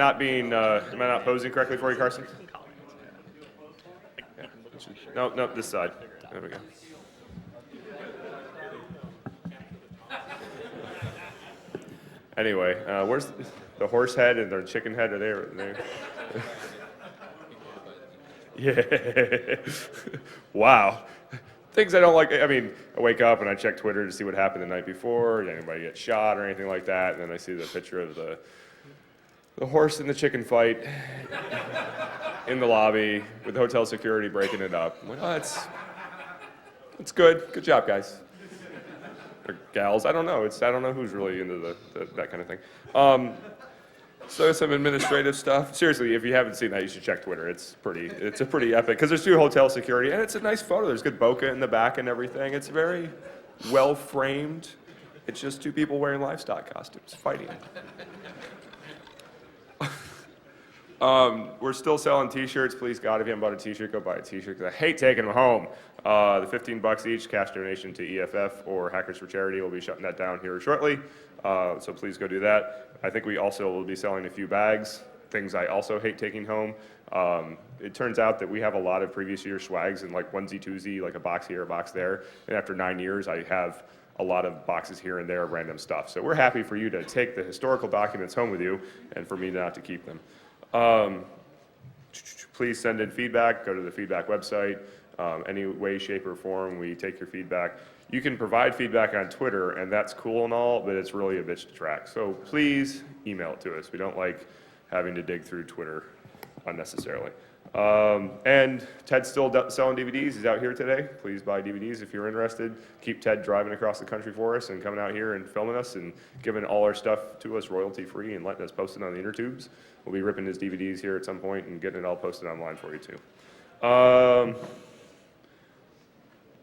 not posing correctly for you, Carson? Yeah. No, this side. There we go. Anyway, where's the horse head and the chicken head? Are they? Yeah. Wow. Things I don't like. I mean, I wake up and I check Twitter to see what happened the night before. Did anybody get shot or anything like that? And then I see the picture of the horse and the chicken fight in the lobby with hotel security breaking it up. I'm like, oh, that's good. Good job, guys. Or gals. I don't know. I don't know who's really into that kind of thing. So some administrative stuff. Seriously, if you haven't seen that, you should check Twitter. It's a pretty epic, because there's 2 hotel security, and it's a nice photo. There's good bokeh in the back and everything. It's very well framed. It's just 2 people wearing livestock costumes fighting. We're still selling t-shirts. Please, God, if you haven't bought a t-shirt, go buy a t-shirt, because I hate taking them home. The $15 each, cash donation to EFF or Hackers for Charity. We'll be shutting that down here shortly, so please go do that. I think we also will be selling a few bags, things I also hate taking home. It turns out that we have a lot of previous year swags in like onesie, twosie, like a box here, a box there, and after 9 years, I have a lot of boxes here and there of random stuff. So we're happy for you to take the historical documents home with you, and for me not to keep them. Please send in feedback. Go to the feedback website. Any way, shape, or form, we take your feedback. You can provide feedback on Twitter, and that's cool and all, but it's really a bitch to track. So please email it to us. We don't like having to dig through Twitter unnecessarily. And Ted's still selling DVDs. He's out here today. Please buy DVDs if you're interested. Keep Ted driving across the country for us and coming out here and filming us and giving all our stuff to us royalty-free and letting us post it on the inner tubes. We'll be ripping his DVDs here at some point and getting it all posted online for you too.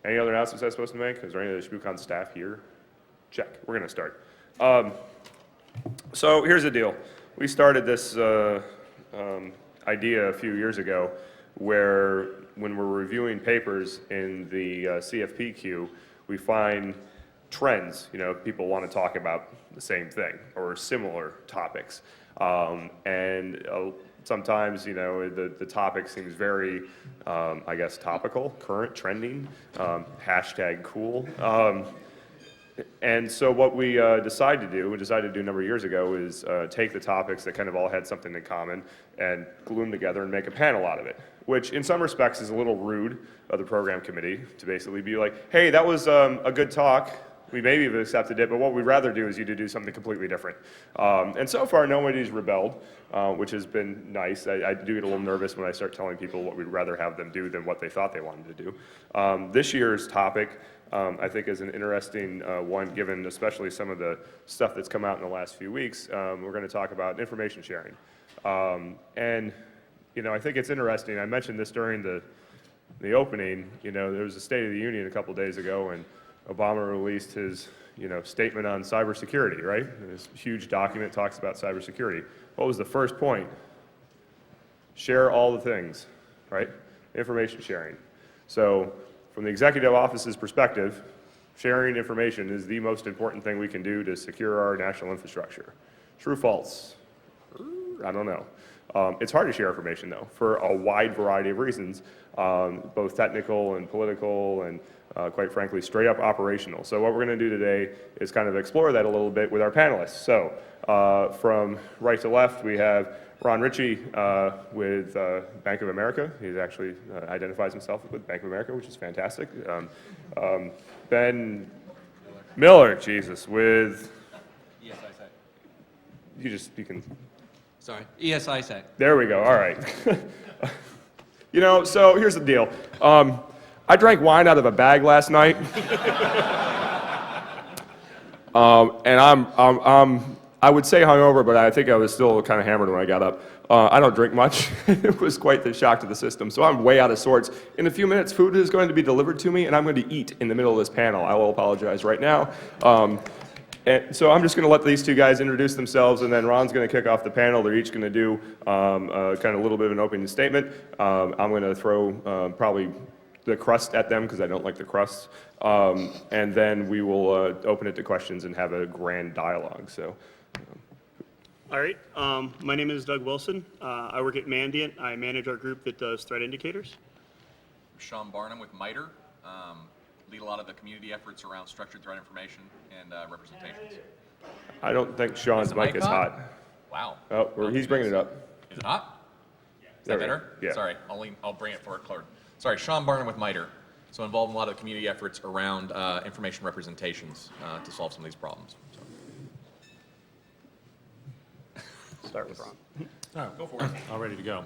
Any other announcements I'm supposed to make? Is there any of the Shmoocon staff here? Check. We're going to start. So here's the deal. We started this idea a few years ago where when we're reviewing papers in the CFPQ, we find trends. You know, people want to talk about the same thing or similar topics. Sometimes, you know, the topic seems very, I guess, topical, current, trending, hashtag cool. And so what we decided to do a number of years ago, is take the topics that kind of all had something in common and glue them together and make a panel out of it, which in some respects is a little rude of the program committee to basically be like, hey, that was a good talk. We maybe have accepted it, but what we'd rather do is you to do something completely different. And so far, nobody's rebelled, which has been nice. I do get a little nervous when I start telling people what we'd rather have them do than what they thought they wanted to do. This year's topic, I think, is an interesting one, given especially some of the stuff that's come out in the last few weeks. We're going to talk about information sharing. And, you know, I think it's interesting. I mentioned this during the opening. You know, there was a State of the Union a couple days ago, and Obama released his, you know, statement on cybersecurity, right? And this huge document talks about cybersecurity. What was the first point? Share all the things, right? Information sharing. So from the executive office's perspective, sharing information is the most important thing we can do to secure our national infrastructure. True, false? I don't know. It's hard to share information, though, for a wide variety of reasons, both technical and political and, quite frankly, straight up operational. So what we're going to do today is kind of explore that a little bit with our panelists. So from right to left, we have Ron Ritchie with Bank of America. He actually identifies himself with Bank of America, which is fantastic. Ben Miller, Jesus, with... You can... Sorry, ESISAC. There we go, all right. You know, so here's the deal. I drank wine out of a bag last night. And I would say hungover, but I think I was still kind of hammered when I got up. I don't drink much. It was quite the shock to the system. So I'm way out of sorts. In a few minutes, food is going to be delivered to me, and I'm going to eat in the middle of this panel. I will apologize right now. And so I'm just going to let these two guys introduce themselves, and then Ron's going to kick off the panel. They're each going to do kind of a little bit of an opening statement. I'm going to throw probably the crust at them because I don't like the crust. And then we will open it to questions and have a grand dialogue. So, All right. My name is Doug Wilson. I work at Mandiant. I manage our group that does threat indicators. Sean Barnum with MITRE. Lead a lot of the community efforts around structured threat information and representations. I don't think Sean's the mic mic is hot? hot. Wow. Oh, he's bringing it up. Is it hot? Is There that we go. better? Yeah. Sorry, I'll bring it forward, Clark. Sorry, Sean Barnum with MITRE. So involved in a lot of the community efforts around information representations to solve some of these problems. So. Start with Ron. All right, go for it. All ready to go.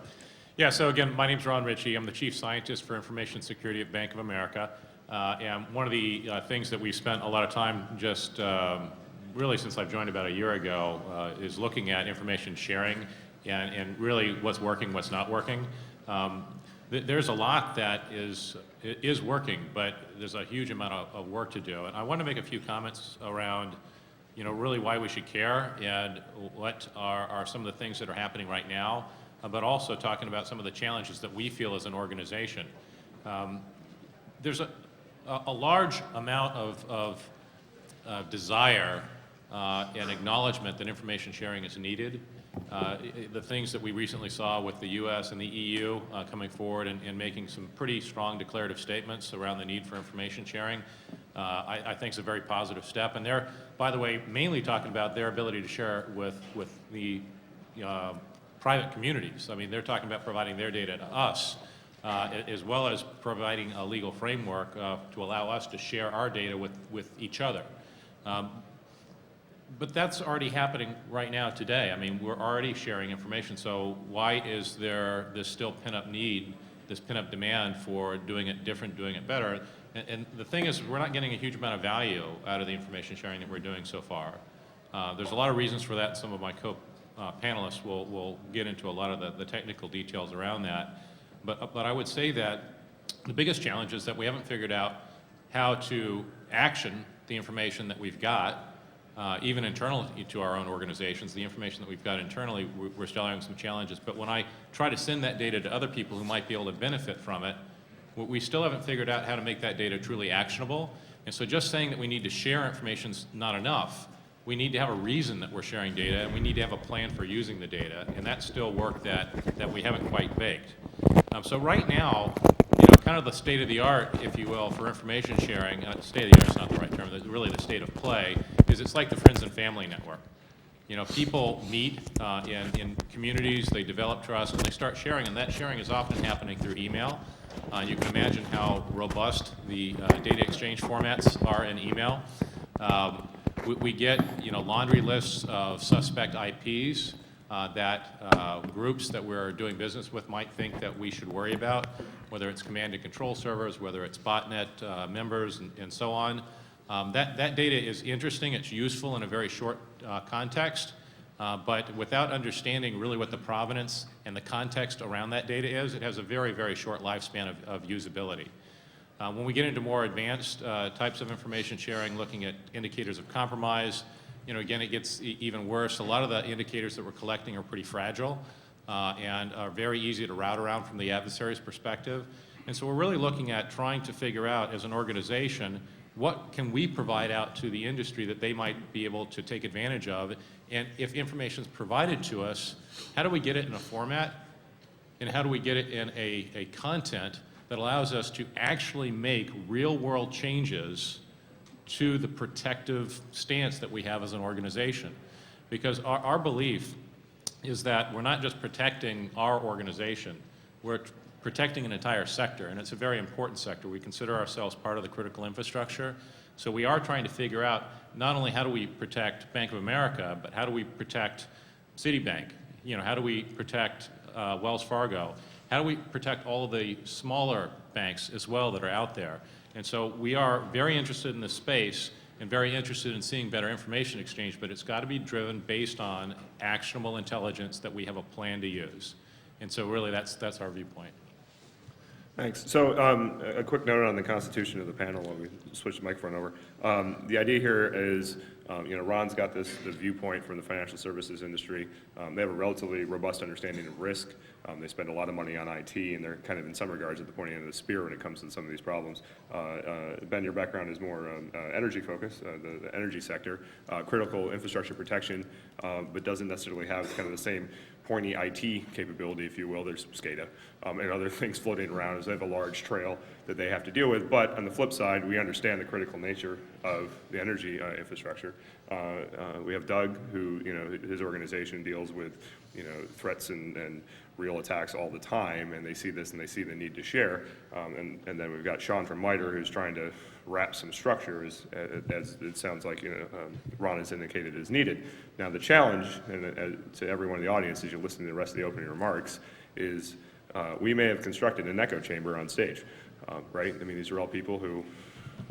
Yeah, so again, my name's Ron Ritchie. I'm the Chief Scientist for Information Security at Bank of America. And one of the things that we've spent a lot of time just really since I've joined about a year ago is looking at information sharing and really what's working, what's not working. There's a lot that is working, but there's a huge amount of work to do. And I want to make a few comments around really why we should care and what are some of the things that are happening right now, but also talking about some of the challenges that we feel as an organization. There's a large amount of desire and acknowledgement that information sharing is needed. The things that we recently saw with the U.S. and the EU coming forward and making some pretty strong declarative statements around the need for information sharing, I think is a very positive step. And they're, by the way, mainly talking about their ability to share with the private communities. I mean, they're talking about providing their data to us, as well as providing a legal framework to allow us to share our data with each other. But that's already happening right now today. I mean, we're already sharing information, so why is there this still pent-up need, this pent-up demand for doing it different, doing it better? And the thing is, we're not getting a huge amount of value out of the information sharing that we're doing so far. There's a lot of reasons for that, and some of my panelists will get into a lot of the technical details around that. But I would say that the biggest challenge is that we haven't figured out how to action the information that we've got. Even internally to our own organizations, the information that we've got internally, we're still having some challenges. But when I try to send that data to other people who might be able to benefit from it, we still haven't figured out how to make that data truly actionable. And so just saying that we need to share information is not enough. We need to have a reason that we're sharing data, and we need to have a plan for using the data. And that's still work that we haven't quite baked. So right now, kind of the state of the art, if you will, for information sharing, state of the art is not the right term, really the state of play, is it's like the friends and family network. People meet in communities, they develop trust, and they start sharing, and that sharing is often happening through email. You can imagine how robust the data exchange formats are in email. We get laundry lists of suspect IPs that groups that we're doing business with might think that we should worry about, whether it's command and control servers, whether it's botnet members, and so on. That data is interesting, it's useful in a very short context, but without understanding really what the provenance and the context around that data is, it has a very, very short lifespan of usability. When we get into more advanced types of information sharing, looking at indicators of compromise, again, it gets even worse. A lot of the indicators that we're collecting are pretty fragile and are very easy to route around from the adversary's perspective. And so we're really looking at trying to figure out, as an organization, what can we provide out to the industry that they might be able to take advantage of? And if information is provided to us, how do we get it in a format? And how do we get it in a content that allows us to actually make real-world changes to the protective stance that we have as an organization? Because our belief is that we're not just protecting our organization, we're protecting an entire sector, and it's a very important sector. We consider ourselves part of the critical infrastructure. So we are trying to figure out not only how do we protect Bank of America, but how do we protect Citibank? How do we protect Wells Fargo? How do we protect all of the smaller banks as well that are out there? And so we are very interested in this space and very interested in seeing better information exchange, but it's got to be driven based on actionable intelligence that we have a plan to use. And so really that's our viewpoint. Thanks. So a quick note on the constitution of the panel while we switch the microphone over. The idea here is, Ron's got the viewpoint from the financial services industry. They have a relatively robust understanding of risk. They spend a lot of money on IT, and they're kind of in some regards at the pointy end of the spear when it comes to some of these problems. Ben, your background is more energy focused, the energy sector, critical infrastructure protection, but doesn't necessarily have kind of the same pointy IT capability, if you will. There's SCADA and other things floating around as they have a large trail that they have to deal with. But on the flip side, we understand the critical nature of the energy infrastructure. We have Doug, who, his organization deals with, threats and real attacks all the time, and they see this and they see the need to share. And then we've got Sean from MITRE, who's trying to wrap some structure as it sounds like Ron has indicated is needed. Now the challenge, and to everyone in the audience as you listen to the rest of the opening remarks, is we may have constructed an echo chamber on stage, right? I mean, these are all people who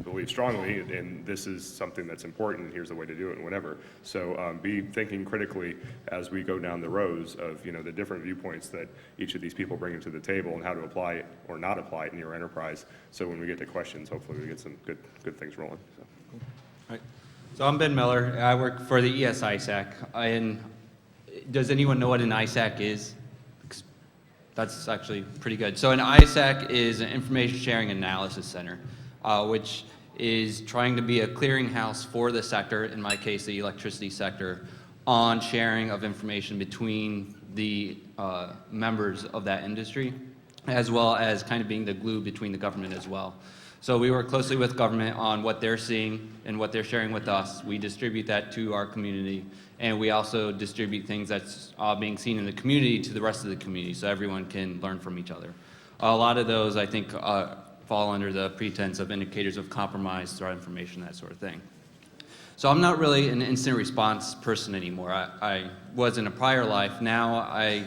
believe strongly, and this is something that's important, and here's the way to do it, and whatever. So be thinking critically as we go down the rows of the different viewpoints that each of these people bring to the table and how to apply it or not apply it in your enterprise. So when we get to questions, hopefully we get some good things rolling. So. Right. So I'm Ben Miller. I work for the ESISAC. And does anyone know what an ISAC is? That's actually pretty good. So an ISAC is an information sharing analysis center, which is trying to be a clearinghouse for the sector, in my case, the electricity sector, on sharing of information between the members of that industry, as well as kind of being the glue between the government as well. So we work closely with government on what they're seeing and what they're sharing with us. We distribute that to our community, and we also distribute things that's being seen in the community to the rest of the community, so everyone can learn from each other. A lot of those, I think, fall under the pretense of indicators of compromise, threat information, that sort of thing. So I'm not really an incident response person anymore. I was in a prior life. Now I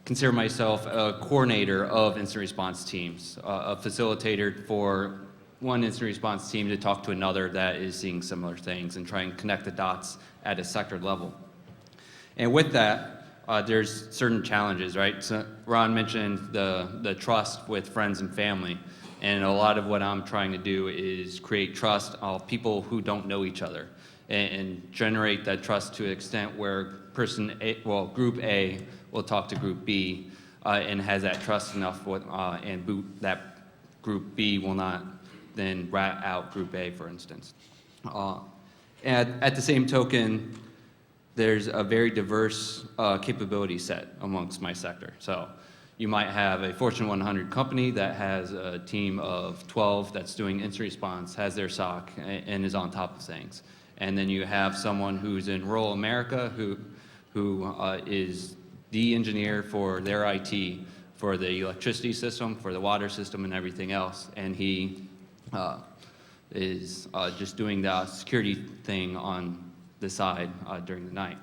consider myself a coordinator of incident response teams, a facilitator for one incident response team to talk to another that is seeing similar things and try and connect the dots at a sector level. And with that, there's certain challenges, right? So Ron mentioned the trust with friends and family. And a lot of what I'm trying to do is create trust of people who don't know each other and generate that trust to an extent where Group A will talk to Group B and has that trust enough with, that Group B will not then rat out Group A, for instance. And at the same token, there's a very diverse capability set amongst my sector. So you might have a Fortune 100 company that has a team of 12 that's doing incident response, has their SOC, and is on top of things. And then you have someone who's in rural America who is the engineer for their IT, for the electricity system, for the water system, and everything else. And he is just doing the security thing on the side during the night.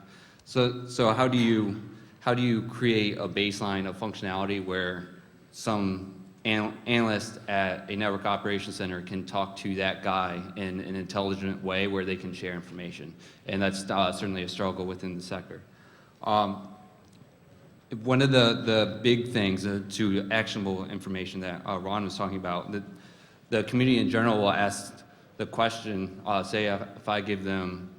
So how do you create a baseline of functionality where some analyst at a network operations center can talk to that guy in an intelligent way where they can share information? And that's certainly a struggle within the sector. One of the big things to actionable information that Ron was talking about, the community in general will ask the question, say if I give them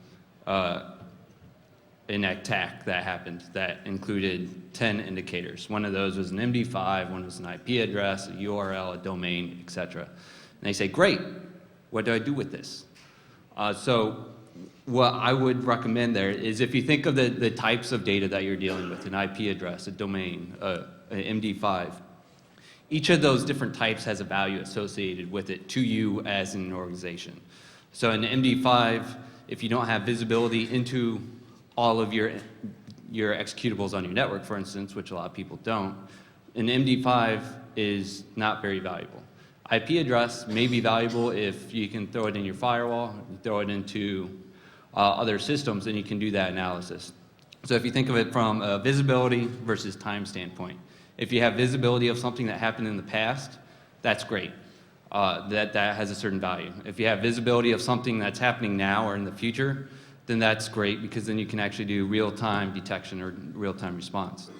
an attack that happened that included 10 indicators. One of those was an MD5, one was an IP address, a URL, a domain, etc. And they say, great, what do I do with this? So what I would recommend there is if you think of the types of data that you're dealing with, an IP address, a domain, an MD5, each of those different types has a value associated with it to you as an organization. So an MD5, if you don't have visibility into all of your executables on your network, for instance, which a lot of people don't, an MD5 is not very valuable. IP address may be valuable if you can throw it in your firewall, throw it into other systems, and you can do that analysis. So if you think of it from a visibility versus time standpoint, if you have visibility of something that happened in the past, that's great. That has a certain value. If you have visibility of something that's happening now or in the future, then that's great because then you can actually do real-time detection or real-time response.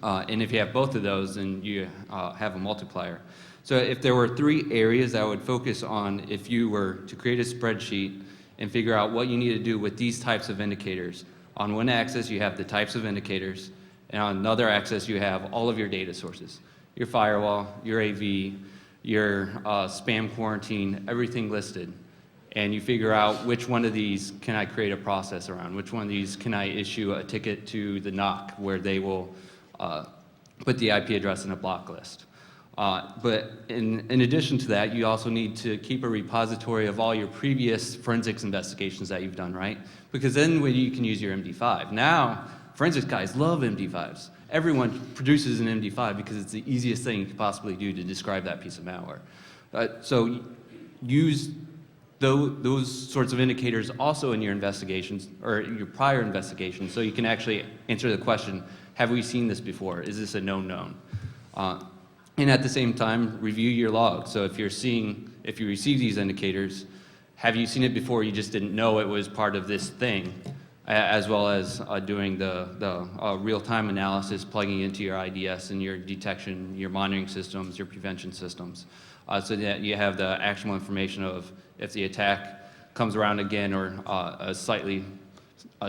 And if you have both of those, then you have a multiplier. So if there were 3 areas that I would focus on if you were to create a spreadsheet and figure out what you need to do with these types of indicators. On one axis, you have the types of indicators, and on another axis, you have all of your data sources. Your firewall, your AV, your spam quarantine, everything listed. And you figure out which one of these can I create a process around, which one of these can I issue a ticket to the NOC where they will put the IP address in a block list. But in addition to that, you also need to keep a repository of all your previous forensics investigations that you've done, right? Because then you can use your MD5. Now, forensics guys love MD5s. Everyone produces an MD5 because it's the easiest thing you could possibly do to describe that piece of malware. So use those sorts of indicators also in your investigations or your prior investigations, so you can actually answer the question, have we seen this before? Is this a known known? And at the same time, review your log. So if you receive these indicators, have you seen it before, you just didn't know it was part of this thing, as well as doing the real-time analysis, plugging into your IDS and your detection, your monitoring systems, your prevention systems, so that you have the actionable information of if the attack comes around again, or a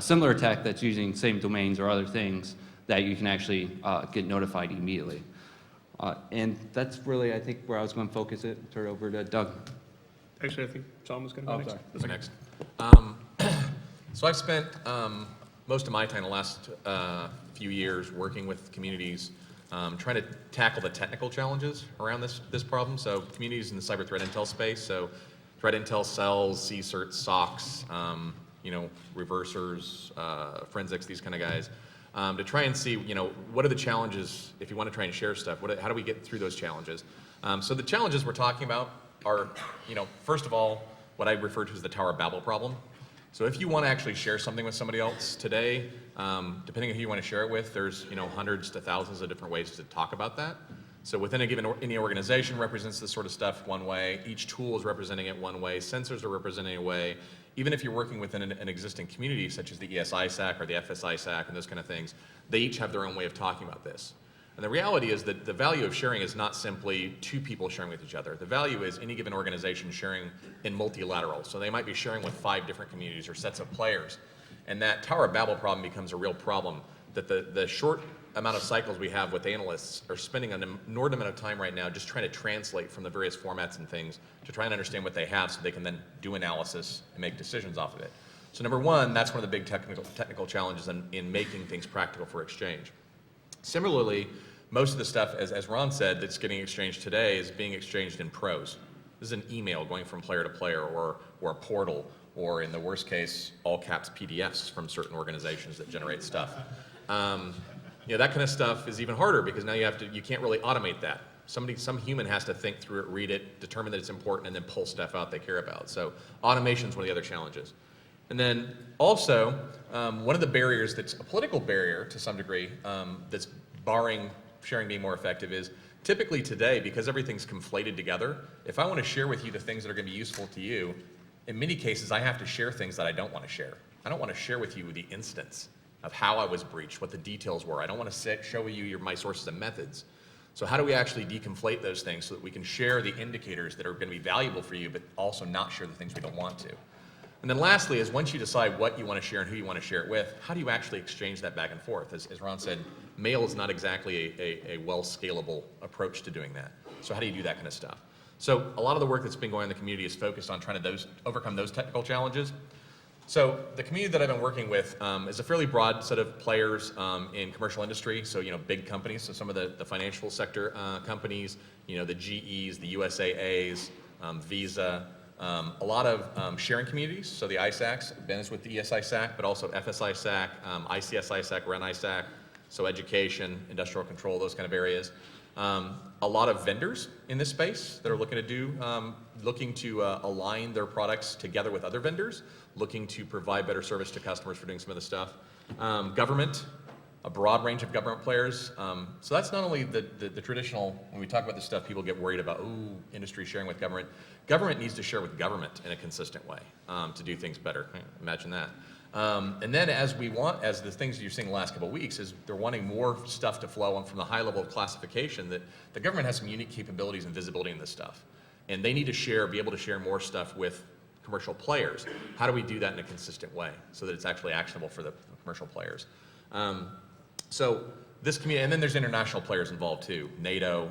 similar attack that's using same domains or other things, that you can actually get notified immediately. And that's really, I think, where I was going to focus it. Turn it over to Doug. Actually, I think Sean was going to go next. Who's next? So I've spent most of my time the last few years working with communities, trying to tackle the technical challenges around this problem. So communities in the cyber threat intel space, so threat intel cells, CSIRT, SOCs, reversers, forensics, these kind of guys, to try and see, what are the challenges if you want to try and share stuff? How do we get through those challenges? So the challenges we're talking about are, first of all, what I refer to as the Tower of Babel problem. So if you want to actually share something with somebody else today, depending on who you want to share it with, there's hundreds to thousands of different ways to talk about that. So within any organization represents this sort of stuff one way. Each tool is representing it one way. Sensors are representing a way. Even if you're working within an existing community, such as the ESISAC or the FSISAC and those kind of things, they each have their own way of talking about this. And the reality is that the value of sharing is not simply 2 people sharing with each other. The value is any given organization sharing in multilateral. So they might be sharing with 5 different communities or sets of players. And that Tower of Babel problem becomes a real problem, that the short amount of cycles we have with analysts are spending an inordinate amount of time right now just trying to translate from the various formats and things to try and understand what they have so they can then do analysis and make decisions off of it. So number one, that's one of the big technical challenges in making things practical for exchange. Similarly, most of the stuff, as Ron said, that's getting exchanged today is being exchanged in prose. This is an email going from player to player, or a portal, or in the worst case, all caps PDFs from certain organizations that generate stuff. That kind of stuff is even harder because now you can't really automate that. Some human has to think through it, read it, determine that it's important, and then pull stuff out they care about. So automation is one of the other challenges. And then also, one of the barriers that's a political barrier to some degree that's barring sharing being more effective is typically today, because everything's conflated together, if I want to share with you the things that are going to be useful to you, in many cases I have to share things that I don't want to share. I don't want to share with you the instance of how I was breached, what the details were. I don't want to show you my sources and methods. So how do we actually deconflate those things so that we can share the indicators that are going to be valuable for you, but also not share the things we don't want to? And then lastly is once you decide what you want to share and who you want to share it with, how do you actually exchange that back and forth? As Ron said, mail is not exactly a well-scalable approach to doing that. So how do you do that kind of stuff? So a lot of the work that's been going on in the community is focused on trying to overcome those technical challenges. So the community that I've been working with is a fairly broad set of players in commercial industry. So big companies, so some of the financial sector companies, the GEs, the USAAs, Visa, a lot of sharing communities. So the ISACs, Ben is with the ESISAC, but also FSISAC, ICSISAC, REN-ISAC, so education, industrial control, those kind of areas. A lot of vendors in this space that are looking to align their products together with other vendors, looking to provide better service to customers for doing some of the stuff. Government, a broad range of government players. So that's not only the traditional, when we talk about this stuff, people get worried about, ooh, industry sharing with government. Government needs to share with government in a consistent way to do things better. Imagine that. And then as the things you're seeing the last couple of weeks, is they're wanting more stuff to flow on from the high level of classification, that the government has some unique capabilities and visibility in this stuff. And they need to be able to share more stuff with commercial players. How do we do that in a consistent way so that it's actually actionable for the commercial players? So this community, and then there's international players involved too, NATO,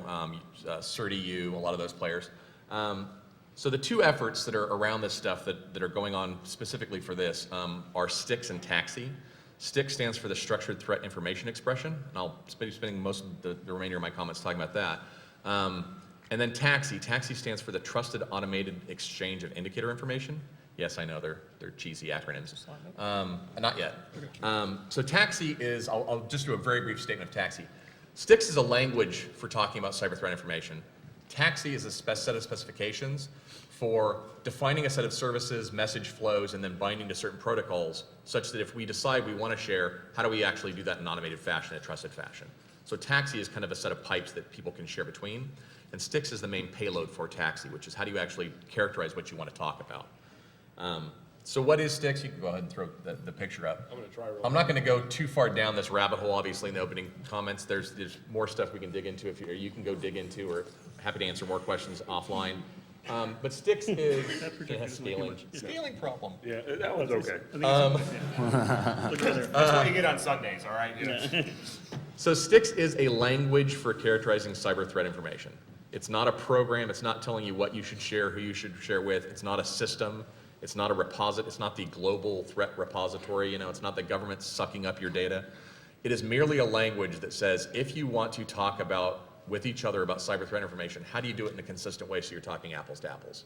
CERT-EU, a lot of those players. So the two efforts that are around this stuff that are going on specifically for this are STIX and TAXI. STIX stands for the Structured Threat Information Expression, and I'll be spending most of the remainder of my comments talking about that. And then TAXI. TAXI stands for the Trusted Automated Exchange of Indicator Information. Yes, I know, they're cheesy acronyms. Not yet. So TAXI is, I'll just do a very brief statement of TAXI. STIX is a language for talking about cyber threat information. TAXI is a set of specifications for defining a set of services, message flows, and then binding to certain protocols, such that if we decide we want to share, how do we actually do that in an automated fashion, a trusted fashion? So TAXI is kind of a set of pipes that people can share between, and STIX is the main payload for TAXI, which is how do you actually characterize what you want to talk about. So what is STIX? You can go ahead and throw the picture up. I'm not going to go too far down this rabbit hole, obviously, in the opening comments. There's more stuff we can dig into, or you can go dig into, or happy to answer more questions offline. But STIX is it has scaling problem. Yeah, that one's okay. Look at there. That's what you get on Sundays, all right? Yeah. So STIX is a language for characterizing cyber threat information. It's not a program. It's not telling you what you should share, who you should share with. It's not a system. It's not a repository. It's not the global threat repository. It's not the government sucking up your data. It is merely a language that says if you want to talk with each other about cyber threat information, how do you do it in a consistent way so you're talking apples to apples?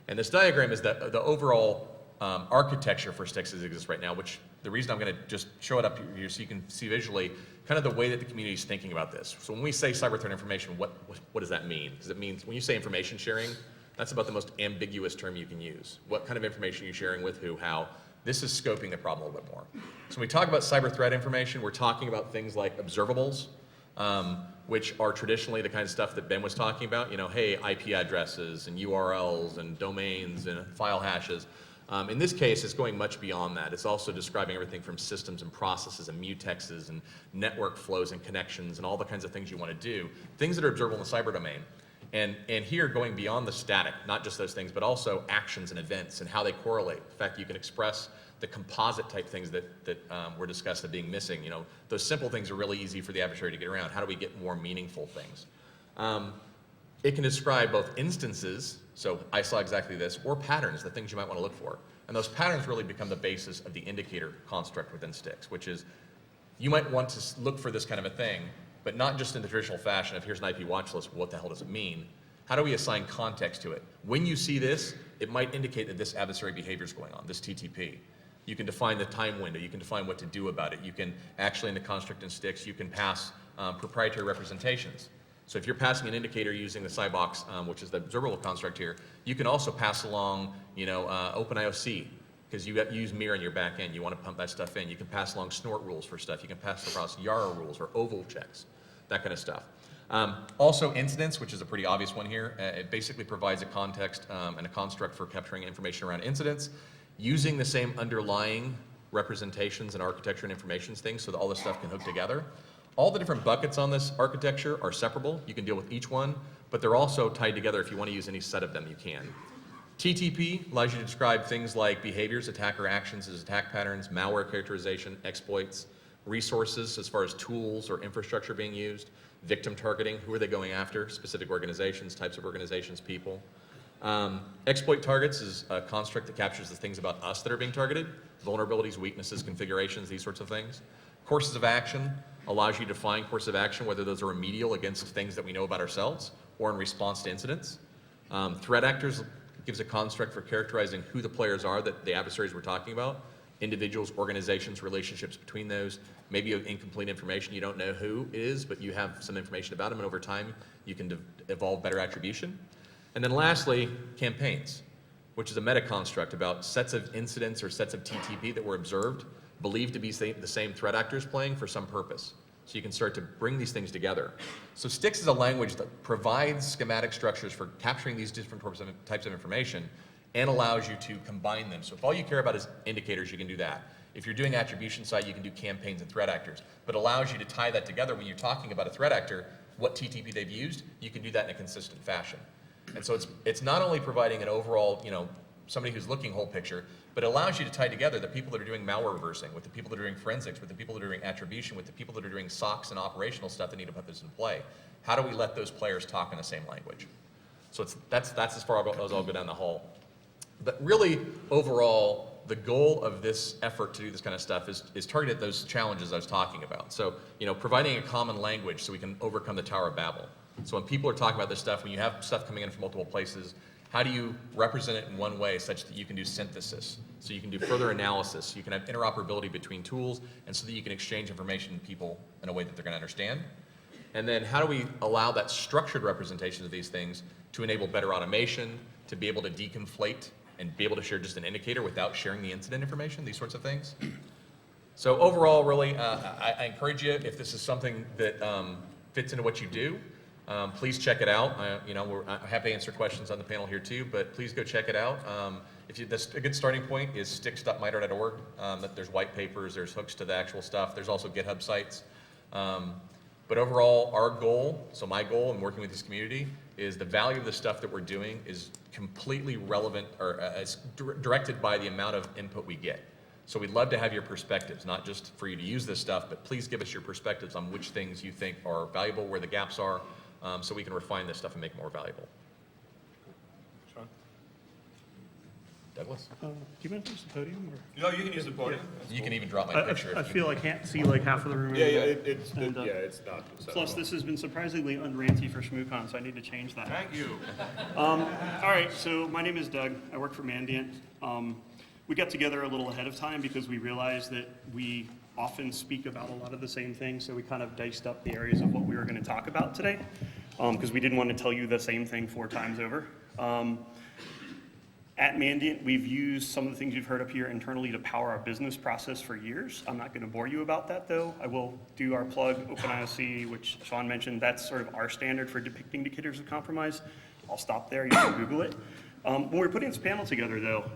And this diagram is the overall architecture for STIX as it exists right now, which the reason I'm going to just show it up here so you can see visually kind of the way that the community is thinking about this. So when we say cyber threat information, what does that mean? Because it means when you say information sharing, that's about the most ambiguous term you can use. What kind of information are you sharing with who, how? This is scoping the problem a little bit more. So when we talk about cyber threat information, we're talking about things like observables, which are traditionally the kind of stuff that Ben was talking about. Hey, IP addresses and URLs and domains and file hashes. In this case, it's going much beyond that. It's also describing everything from systems and processes and mutexes and network flows and connections and all the kinds of things you want to do, things that are observable in the cyber domain. And here, going beyond the static, not just those things, but also actions and events and how they correlate. In fact, you can express the composite type things that were discussed as being missing. Those simple things are really easy for the adversary to get around. How do we get more meaningful things? It can describe both instances, so I saw exactly this, or patterns, the things you might want to look for. And those patterns really become the basis of the indicator construct within STIX, which is you might want to look for this kind of a thing, but not just in the traditional fashion of here's an IP watch list, what the hell does it mean? How do we assign context to it? When you see this, it might indicate that this adversary behavior is going on, this TTP. You can define the time window, you can define what to do about it. You can actually, in the construct in STIX, you can pass proprietary representations. So if you're passing an indicator using the Cybox, which is the observable construct here, you can also pass along, OpenIOC, because you use mirror in your back end. You want to pump that stuff in. You can pass along snort rules for stuff. You can pass across Yara rules or oval checks, that kind of stuff. Also incidents, which is a pretty obvious one here. It basically provides a context and a construct for capturing information around incidents using the same underlying representations and architecture and information things so that all this stuff can hook together. All the different buckets on this architecture are separable. You can deal with each one, but they're also tied together. If you want to use any set of them, you can. TTP allows you to describe things like behaviors, attacker actions as attack patterns, malware characterization, exploits, resources as far as tools or infrastructure being used, victim targeting, who are they going after, specific organizations, types of organizations, people. Exploit targets is a construct that captures the things about us that are being targeted, vulnerabilities, weaknesses, configurations, these sorts of things. Courses of action allows you to define courses of action, whether those are remedial against things that we know about ourselves or in response to incidents. Threat actors gives a construct for characterizing who the players are that the adversaries we're talking about, individuals, organizations, relationships between those. Maybe you have incomplete information, you don't know who it is, but you have some information about them, and over time you can evolve better attribution. And then lastly, campaigns, which is a meta-construct about sets of incidents or sets of TTP that were observed, believed to be the same threat actors playing for some purpose. So you can start to bring these things together. So STIX is a language that provides schematic structures for capturing these different types of information and allows you to combine them. So if all you care about is indicators, you can do that. If you're doing attribution side, you can do campaigns and threat actors, but allows you to tie that together when you're talking about a threat actor, what TTP they've used, you can do that in a consistent fashion. And so it's not only providing an overall, somebody who's looking whole picture, but it allows you to tie together the people that are doing malware reversing with the people that are doing forensics, with the people that are doing attribution, with the people that are doing SOCs and operational stuff that need to put this in play. How do we let those players talk in the same language? So that's as far as I'll go down the hall. But really, overall, the goal of this effort to do this kind of stuff is targeted at those challenges I was talking about. So, providing a common language so we can overcome the Tower of Babel. So when people are talking about this stuff, when you have stuff coming in from multiple places, how do you represent it in one way such that you can do synthesis? So you can do further analysis, you can have interoperability between tools, and so that you can exchange information to people in a way that they're going to understand. And then how do we allow that structured representation of these things to enable better automation, to be able to deconflate and be able to share just an indicator without sharing the incident information, these sorts of things. So overall, really, I encourage you, if this is something that fits into what you do, please check it out. We're happy to answer questions on the panel here too, but please go check it out. A good starting point is sticks.mitre.org. There's white papers, there's hooks to the actual stuff. There's also GitHub sites. But overall, our goal, so my goal in working with this community, is the value of the stuff that we're doing is completely relevant, or is directed by the amount of input we get. So we'd love to have your perspectives, not just for you to use this stuff, but please give us your perspectives on which things you think are valuable, where the gaps are, so we can refine this stuff and make it more valuable. Sean? Douglas? Do you mind to use the podium? Or? No, you can use the podium. You can even drop my picture. I feel I can't see like half of the room. It's And, it's not. Plus, this has been surprisingly unranty for Shmoocon, so I need to change that. Thank you. All right, so my name is Doug. I work for Mandiant. We got together a little ahead of time because we realized that we often speak about a lot of the same things, so we kind of diced up the areas of what we were going to talk about today, because we didn't want to tell you the same thing 4 times over. At Mandiant, we've used some of the things you've heard up here internally to power our business process for years. I'm not going to bore you about that, though. I will do our plug, OpenIOC, which Sean mentioned. That's sort of our standard for depicting indicators of compromise. I'll stop there. You can Google it. When we were putting this panel together, though,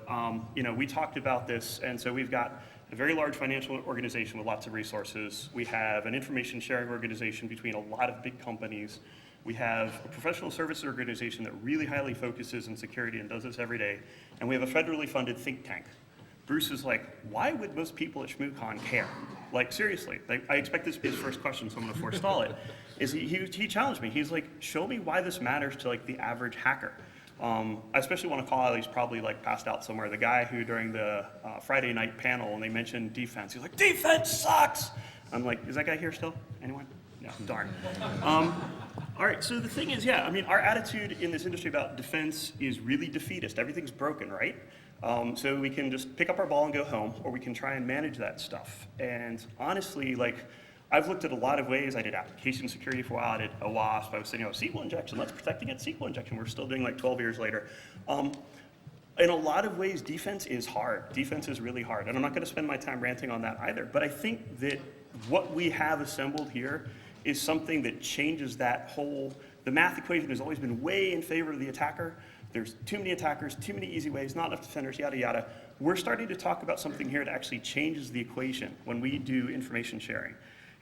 we talked about this, and so we've got a very large financial organization with lots of resources. We have an information sharing organization between a lot of big companies. We have a professional services organization that really highly focuses on security and does this every day. And we have a federally funded think tank. Bruce is like, why would most people at Shmoocon care? Like, seriously, I expect this to be his first question, so I'm gonna forestall it. He challenged me. He's like, show me why this matters to like the average hacker. I especially want to call out, he's probably like passed out somewhere, the guy who during the Friday night panel, when they mentioned defense, he's like, defense sucks! I'm like, is that guy here still? Anyone? No, darn. All right, so the thing is, our attitude in this industry about defense is really defeatist. Everything's broken, right? So we can just pick up our ball and go home, or we can try and manage that stuff. And honestly, I've looked at a lot of ways. I did application security for a while. I did OWASP. I was saying, SQL injection. Let's protect against SQL injection. We're still doing 12 years later. In a lot of ways, defense is hard. Defense is really hard. And I'm not going to spend my time ranting on that either. But I think that what we have assembled here is something that changes that the math equation has always been way in favor of the attacker. There's too many attackers, too many easy ways, not enough defenders, yada, yada. We're starting to talk about something here that actually changes the equation when we do information sharing.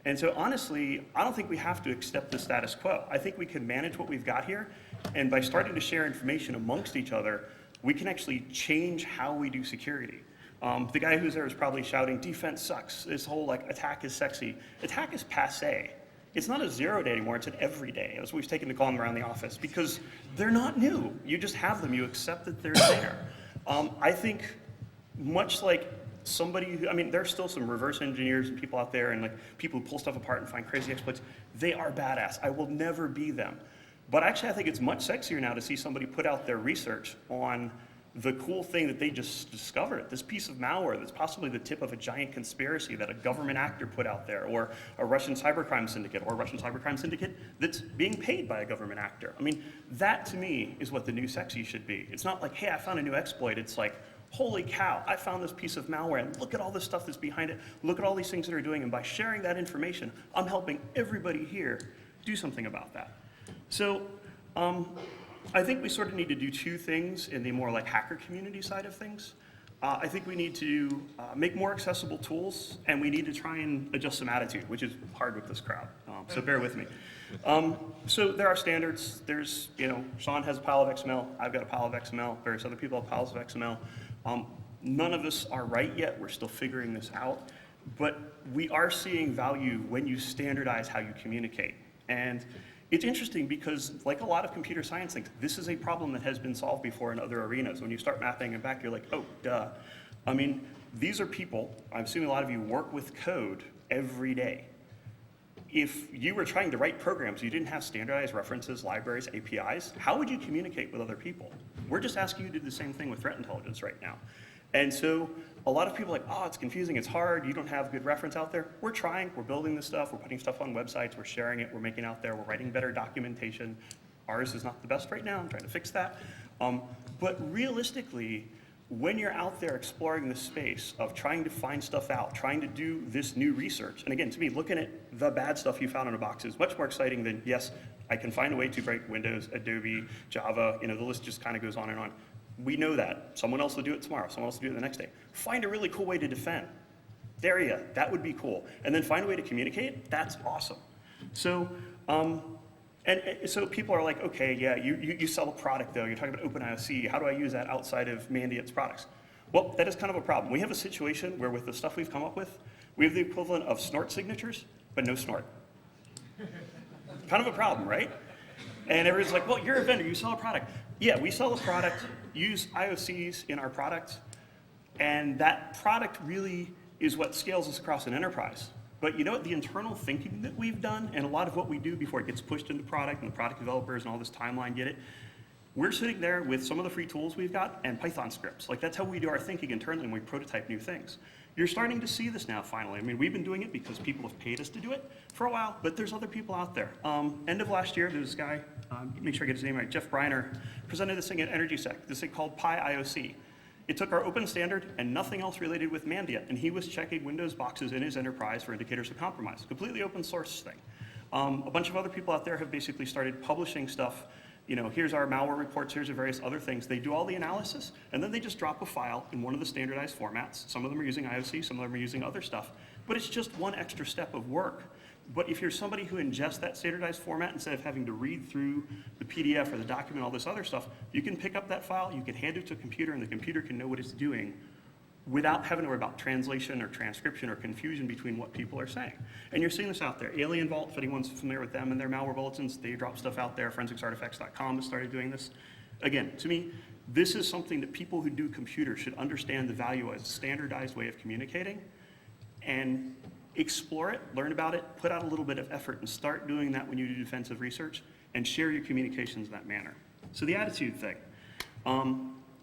And so honestly, I don't think we have to accept the status quo. I think we can manage what we've got here, and by starting to share information amongst each other, we can actually change how we do security. The guy who's there is probably shouting, defense sucks. This whole attack is sexy. Attack is passé. It's not a 0 day anymore, it's an every day, as we've taken to call them around the office, because they're not new. You just have them, you accept that they're there. I think much like somebody who, there's still some reverse engineers and people out there and people who pull stuff apart and find crazy exploits. They are badass. I will never be them. But actually, I think it's much sexier now to see somebody put out their research on the cool thing that they just discovered, this piece of malware that's possibly the tip of a giant conspiracy that a government actor put out there, or a Russian cybercrime syndicate, or a Russian cybercrime syndicate that's being paid by a government actor. That to me is what the new sexy should be. It's not like, hey, I found a new exploit. It's like, holy cow, I found this piece of malware, and look at all the stuff that's behind it. Look at all these things that are doing, and by sharing that information, I'm helping everybody here do something about that. So, I think we sort of need to do 2 things in the more hacker community side of things. I think we need to make more accessible tools, and we need to try and adjust some attitude, which is hard with this crowd. So bear with me. So there are standards. There's, Sean has a pile of XML. I've got a pile of XML. Various other people have piles of XML. None of us are right yet. We're still figuring this out. But we are seeing value when you standardize how you communicate. And it's interesting because, like a lot of computer science things, this is a problem that has been solved before in other arenas. When you start mapping it back, you're like, oh, duh. I mean, these are people, I'm assuming a lot of you work with code every day. If you were trying to write programs, you didn't have standardized references, libraries, APIs, how would you communicate with other people? We're just asking you to do the same thing with threat intelligence right now. And so a lot of people are like, oh, it's confusing, it's hard, you don't have good reference out there. We're trying, we're building this stuff, we're putting stuff on websites, we're sharing it, we're making out there, we're writing better documentation. Ours is not the best right now, I'm trying to fix that. But realistically, when you're out there exploring the space of trying to find stuff out, trying to do this new research, and again, to me, looking at the bad stuff you found in a box is much more exciting than, yes, I can find a way to break Windows, Adobe, Java, the list just kind of goes on and on. We know that. Someone else will do it tomorrow. Someone else will do it the next day. Find a really cool way to defend. There you go. That would be cool. And then find a way to communicate. That's awesome. So, so people are like, okay, yeah, you sell a product though. You're talking about OpenIOC. How do I use that outside of Mandiant's products? Well, that is kind of a problem. We have a situation where with the stuff we've come up with, we have the equivalent of snort signatures, but no snort. Kind of a problem, right? And everyone's like, well, you're a vendor. You sell a product. Yeah, we sell a product, use IOCs in our product, and that product really is what scales us across an enterprise. But you know what? The internal thinking that we've done, and a lot of what we do before it gets pushed into product, and the product developers and all this timeline get it, we're sitting there with some of the free tools we've got and Python scripts. Like, that's how we do our thinking internally when we prototype new things. You're starting to see this now, finally. I mean, we've been doing it because people have paid us to do it for a while, but there's other people out there. End of last year, there's this guy, make sure I get his name right, Jeff Briner, presented this thing at EnergySec, this thing called PyIOC. It took our open standard and nothing else related with Mandiant, and he was checking Windows boxes in his enterprise for indicators of compromise. Completely open source thing. A bunch of other people out there have basically started publishing stuff. Here's our malware reports, here's our various other things. They do all the analysis, and then they just drop a file in one of the standardized formats. Some of them are using IOC, some of them are using other stuff. But it's just one extra step of work. But if you're somebody who ingests that standardized format instead of having to read through the PDF or the document, all this other stuff, you can pick up that file, you can hand it to a computer, and the computer can know what it's doing without having to worry about translation or transcription or confusion between what people are saying. And you're seeing this out there. Alien Vault, if anyone's familiar with them and their malware bulletins, they drop stuff out there. ForensicsArtifacts.com has started doing this. Again, to me, this is something that people who do computers should understand the value as a standardized way of communicating and explore it, learn about it, put out a little bit of effort, and start doing that when you do defensive research, and share your communications in that manner. So the attitude thing.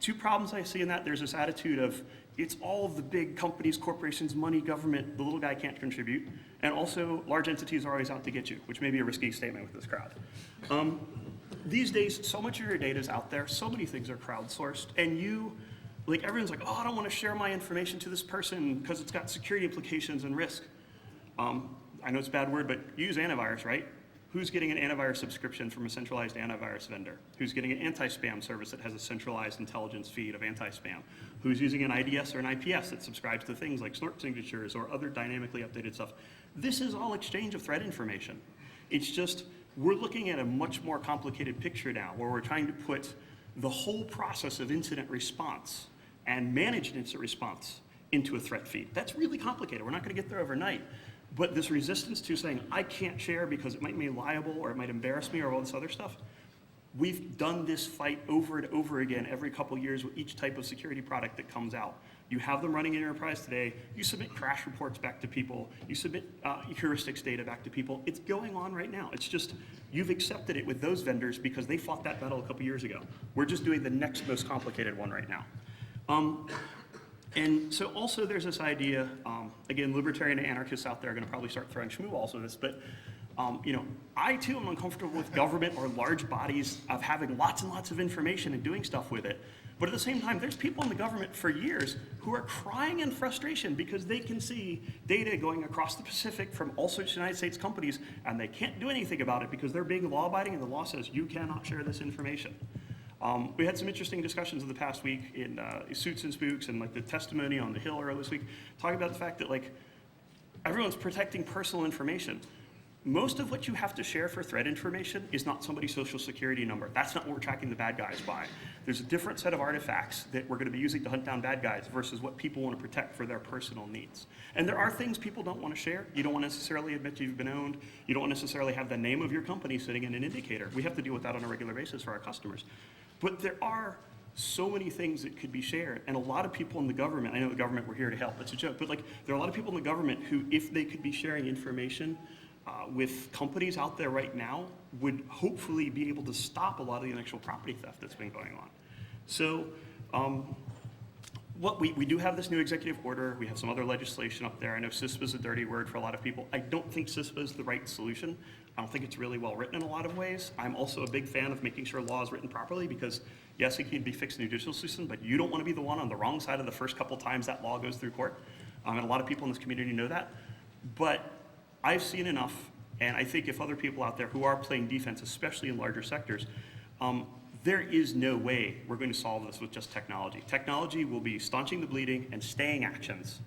Two problems I see in that. There's this attitude of, it's all of the big companies, corporations, money, government, the little guy can't contribute. And also, large entities are always out to get you, which may be a risky statement with this crowd. These days, so much of your data is out there, so many things are crowdsourced, and everyone's like, oh, I don't want to share my information to this person because it's got security implications and risk. I know it's a bad word, but you use antivirus, right? Who's getting an antivirus subscription from a centralized antivirus vendor? Who's getting an anti-spam service that has a centralized intelligence feed of anti-spam? Who's using an IDS or an IPS that subscribes to things like snort signatures or other dynamically updated stuff? This is all exchange of threat information. It's just, we're looking at a much more complicated picture now where we're trying to put the whole process of incident response and managed incident response into a threat feed. That's really complicated. We're not going to get there overnight. But this resistance to saying, I can't share because it might make me liable or it might embarrass me or all this other stuff, we've done this fight over and over again every couple years with each type of security product that comes out. You have them running in enterprise today. You submit crash reports back to people. You submit heuristics data back to people. It's going on right now. It's just, you've accepted it with those vendors because they fought that battle a couple years ago. We're just doing the next most complicated one right now. And so also there's this idea, again, libertarian anarchists out there are going to probably start throwing Shmoocon at this, but I too am uncomfortable with government or large bodies of having lots and lots of information and doing stuff with it. But at the same time, there's people in the government for years who are crying in frustration because they can see data going across the Pacific from all sorts of United States companies, and they can't do anything about it because they're being law-abiding and the law says you cannot share this information. We had some interesting discussions in the past week in Suits and Spooks and like the testimony on the Hill earlier this week, talking about the fact that like everyone's protecting personal information. Most of what you have to share for threat information is not somebody's social security number. That's not what we're tracking the bad guys by. There's a different set of artifacts that we're going to be using to hunt down bad guys versus what people want to protect for their personal needs. And there are things people don't want to share. You don't want to necessarily admit you've been owned. You don't want to necessarily have the name of your company sitting in an indicator. We have to deal with that on a regular basis for our customers. But there are so many things that could be shared, and a lot of people in the government, I know the government, we're here to help, it's a joke, but like there are a lot of people in the government who, if they could be sharing information with companies out there right now, would hopefully be able to stop a lot of the intellectual property theft that's been going on. So we do have this new executive order. We have some other legislation up there. I know CISPA is a dirty word for a lot of people. I don't think CISPA is the right solution. I don't think it's really well written in a lot of ways. I'm also a big fan of making sure law is written properly because, yes, it can be fixed in the judicial system, but you don't want to be the one on the wrong side of the first couple times that law goes through court. And a lot of people in this community know that. But I've seen enough, and I think if other people out there who are playing defense, especially in larger sectors, there is no way we're going to solve this with just technology. Technology will be staunching the bleeding and staying actions.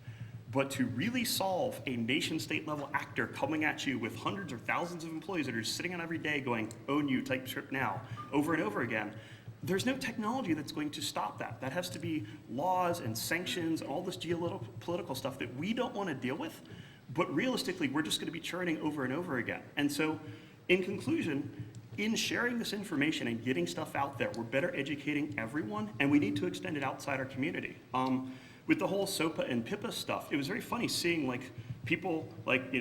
But to really solve a nation-state level actor coming at you with hundreds or thousands of employees that are just sitting on every day going, own you, type trip now, over and over again, there's no technology that's going to stop that. That has to be laws and sanctions and all this geopolitical stuff that we don't want to deal with. But realistically, we're just going to be churning over and over again. And so, in conclusion, in sharing this information and getting stuff out there, we're better educating everyone, and we need to extend it outside our community. With the whole SOPA and PIPA stuff, it was very funny seeing like people like,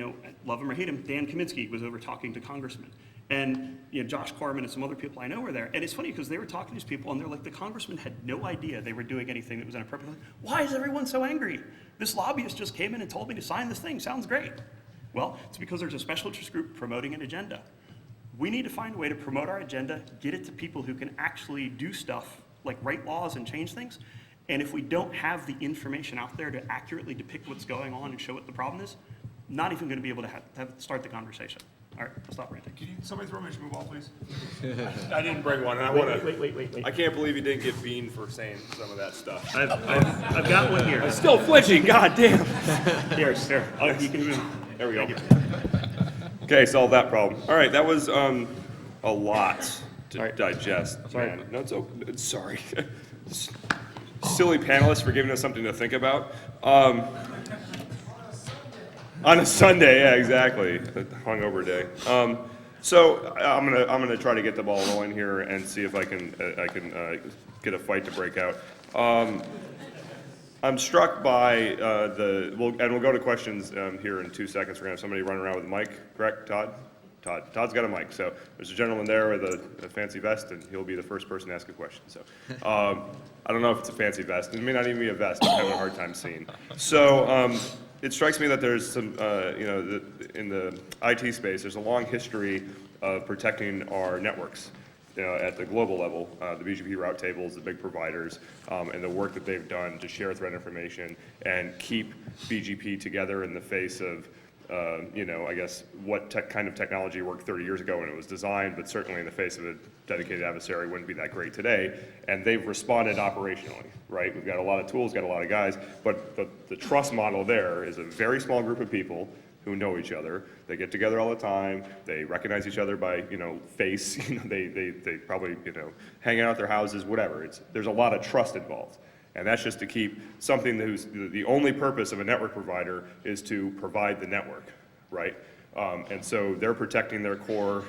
love him or hate him, Dan Kaminsky was over talking to congressmen. And Josh Corman and some other people I know were there. And it's funny because they were talking to these people and they're like, the congressman had no idea they were doing anything that was inappropriate. Like, why is everyone so angry? This lobbyist just came in and told me to sign this thing. Sounds great. Well, it's because there's a special interest group promoting an agenda. We need to find a way to promote our agenda, get it to people who can actually do stuff like write laws and change things. And if we don't have the information out there to accurately depict what's going on and show what the problem is, not even going to be able to start the conversation. All right, I'll stop ranting. Can you, somebody throw me a Shmoocon, please? I didn't bring one, and I want to. Wait. I can't believe you didn't get beaned for saying some of that stuff. I've got one here. Still flinching, god damn. Here. Oh, you can move. There we go. Okay, solved that problem. All right, that was a lot to digest. Sorry. Man. No, it's sorry. Silly panelists for giving us something to think about. On a Sunday, yeah, exactly. A hungover day. So I'm gonna try to get the ball rolling here and see if I can get a fight to break out. I'm struck by we'll go to questions here in 2 seconds. We're gonna have somebody run around with a mic, correct, Todd? Todd's got a mic. So there's a gentleman there with a fancy vest, and he'll be the first person to ask a question. So I don't know if it's a fancy vest. It may not even be a vest. I'm having a hard time seeing. So it strikes me that there's some, in the IT space, there's a long history of protecting our networks. At the global level, the BGP route tables, the big providers, and the work that they've done to share threat information and keep BGP together in the face of, I guess, what kind of technology worked 30 years ago when it was designed, but certainly in the face of a dedicated adversary wouldn't be that great today. And they've responded operationally, right? We've got a lot of tools, got a lot of guys, but the trust model there is a very small group of people who know each other. They get together all the time. They recognize each other by, face. They probably, hang out at their houses, whatever. There's a lot of trust involved. And that's just to keep something whose the only purpose of a network provider is to provide the network, right? And so they're protecting their core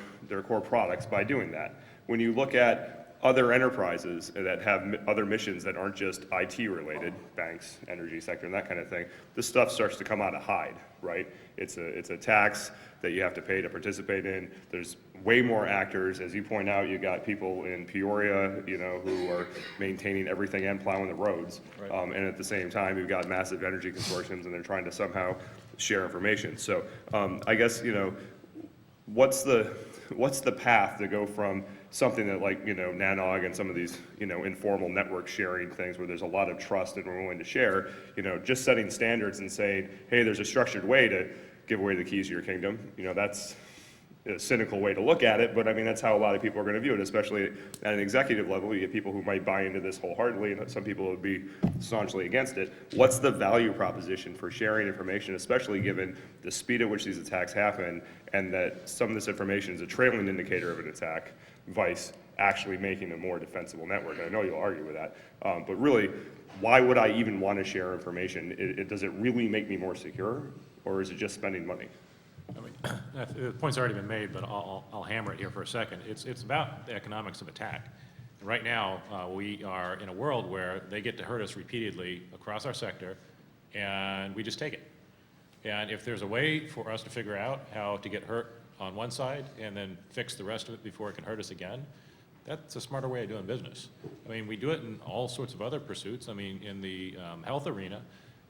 products by doing that. When you look at other enterprises that have other missions that aren't just IT related, banks, energy sector, and that kind of thing, this stuff starts to come out of hide, right? It's a tax that you have to pay to participate in. There's way more actors. As you point out, you got people in Peoria, who are maintaining everything and plowing the roads. Right. And at the same time, you've got massive energy consortiums, and they're trying to somehow share information. So I guess, what's the path to go from something that like, Nanog and some of these, informal network sharing things where there's a lot of trust and we're willing to share, just setting standards and saying, hey, there's a structured way to give away the keys to your kingdom. a cynical way to look at it, but I mean, that's how a lot of people are going to view it, especially at an executive level. You get people who might buy into this wholeheartedly, and some people would be staunchly against it. What's the value proposition for sharing information, especially given the speed at which these attacks happen, and that some of this information is a trailing indicator of an attack, vice actually making a more defensible network? And I know you'll argue with that, but really, why would I even want to share information? Does it really make me more secure, or is it just spending money? I mean, the point's already been made, but I'll hammer it here for a second. It's about the economics of attack. And right now, we are in a world where they get to hurt us repeatedly across our sector, and we just take it. And if there's a way for us to figure out how to get hurt on one side and then fix the rest of it before it can hurt us again, that's a smarter way of doing business. I mean, we do it in all sorts of other pursuits. I mean, in the health arena,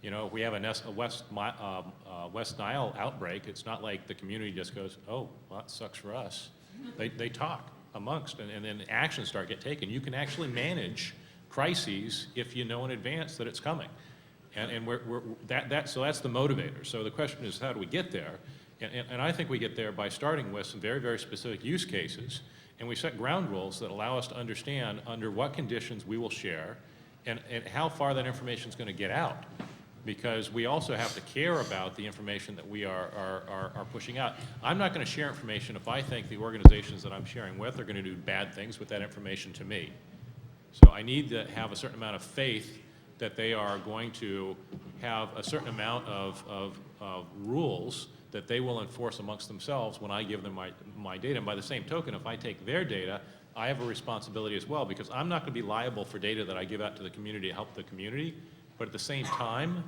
you know, if we have a West Nile outbreak, it's not like the community just goes, oh, well, that sucks for us. They talk amongst, and then actions get taken. You can actually manage crises if you know in advance that it's coming. And so that's the motivator. So the question is, how do we get there? And I think we get there by starting with some very, very specific use cases, and we set ground rules that allow us to understand under what conditions we will share and how far that information is going to get out. Because we also have to care about the information that we are pushing out. I'm not going to share information if I think the organizations that I'm sharing with are going to do bad things with that information to me. So I need to have a certain amount of faith that they are going to have a certain amount of rules that they will enforce amongst themselves when I give them my data. And by the same token, if I take their data, I have a responsibility as well, because I'm not going to be liable for data that I give out to the community to help the community. But at the same time,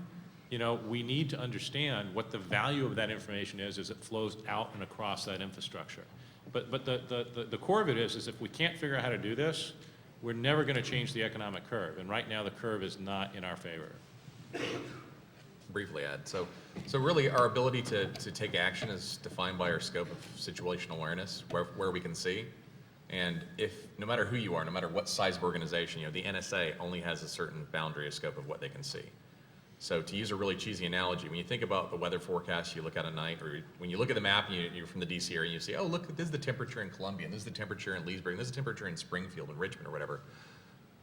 you know, we need to understand what the value of that information is as it flows out and across that infrastructure. But the core of it is if we can't figure out how to do this, we're never going to change the economic curve. And right now, the curve is not in our favor. Briefly add, so really our ability to take action is defined by our scope of situational awareness, where we can see. And if, no matter who you are, no matter what size of organization, you know, the NSA only has a certain boundary of scope of what they can see. So to use a really cheesy analogy, when you think about the weather forecast you look at night, or when you look at the map and you're from the DC area and you see, oh, look, this is the temperature in Columbia, and this is the temperature in Leesburg, and this is the temperature in Springfield and Richmond or whatever.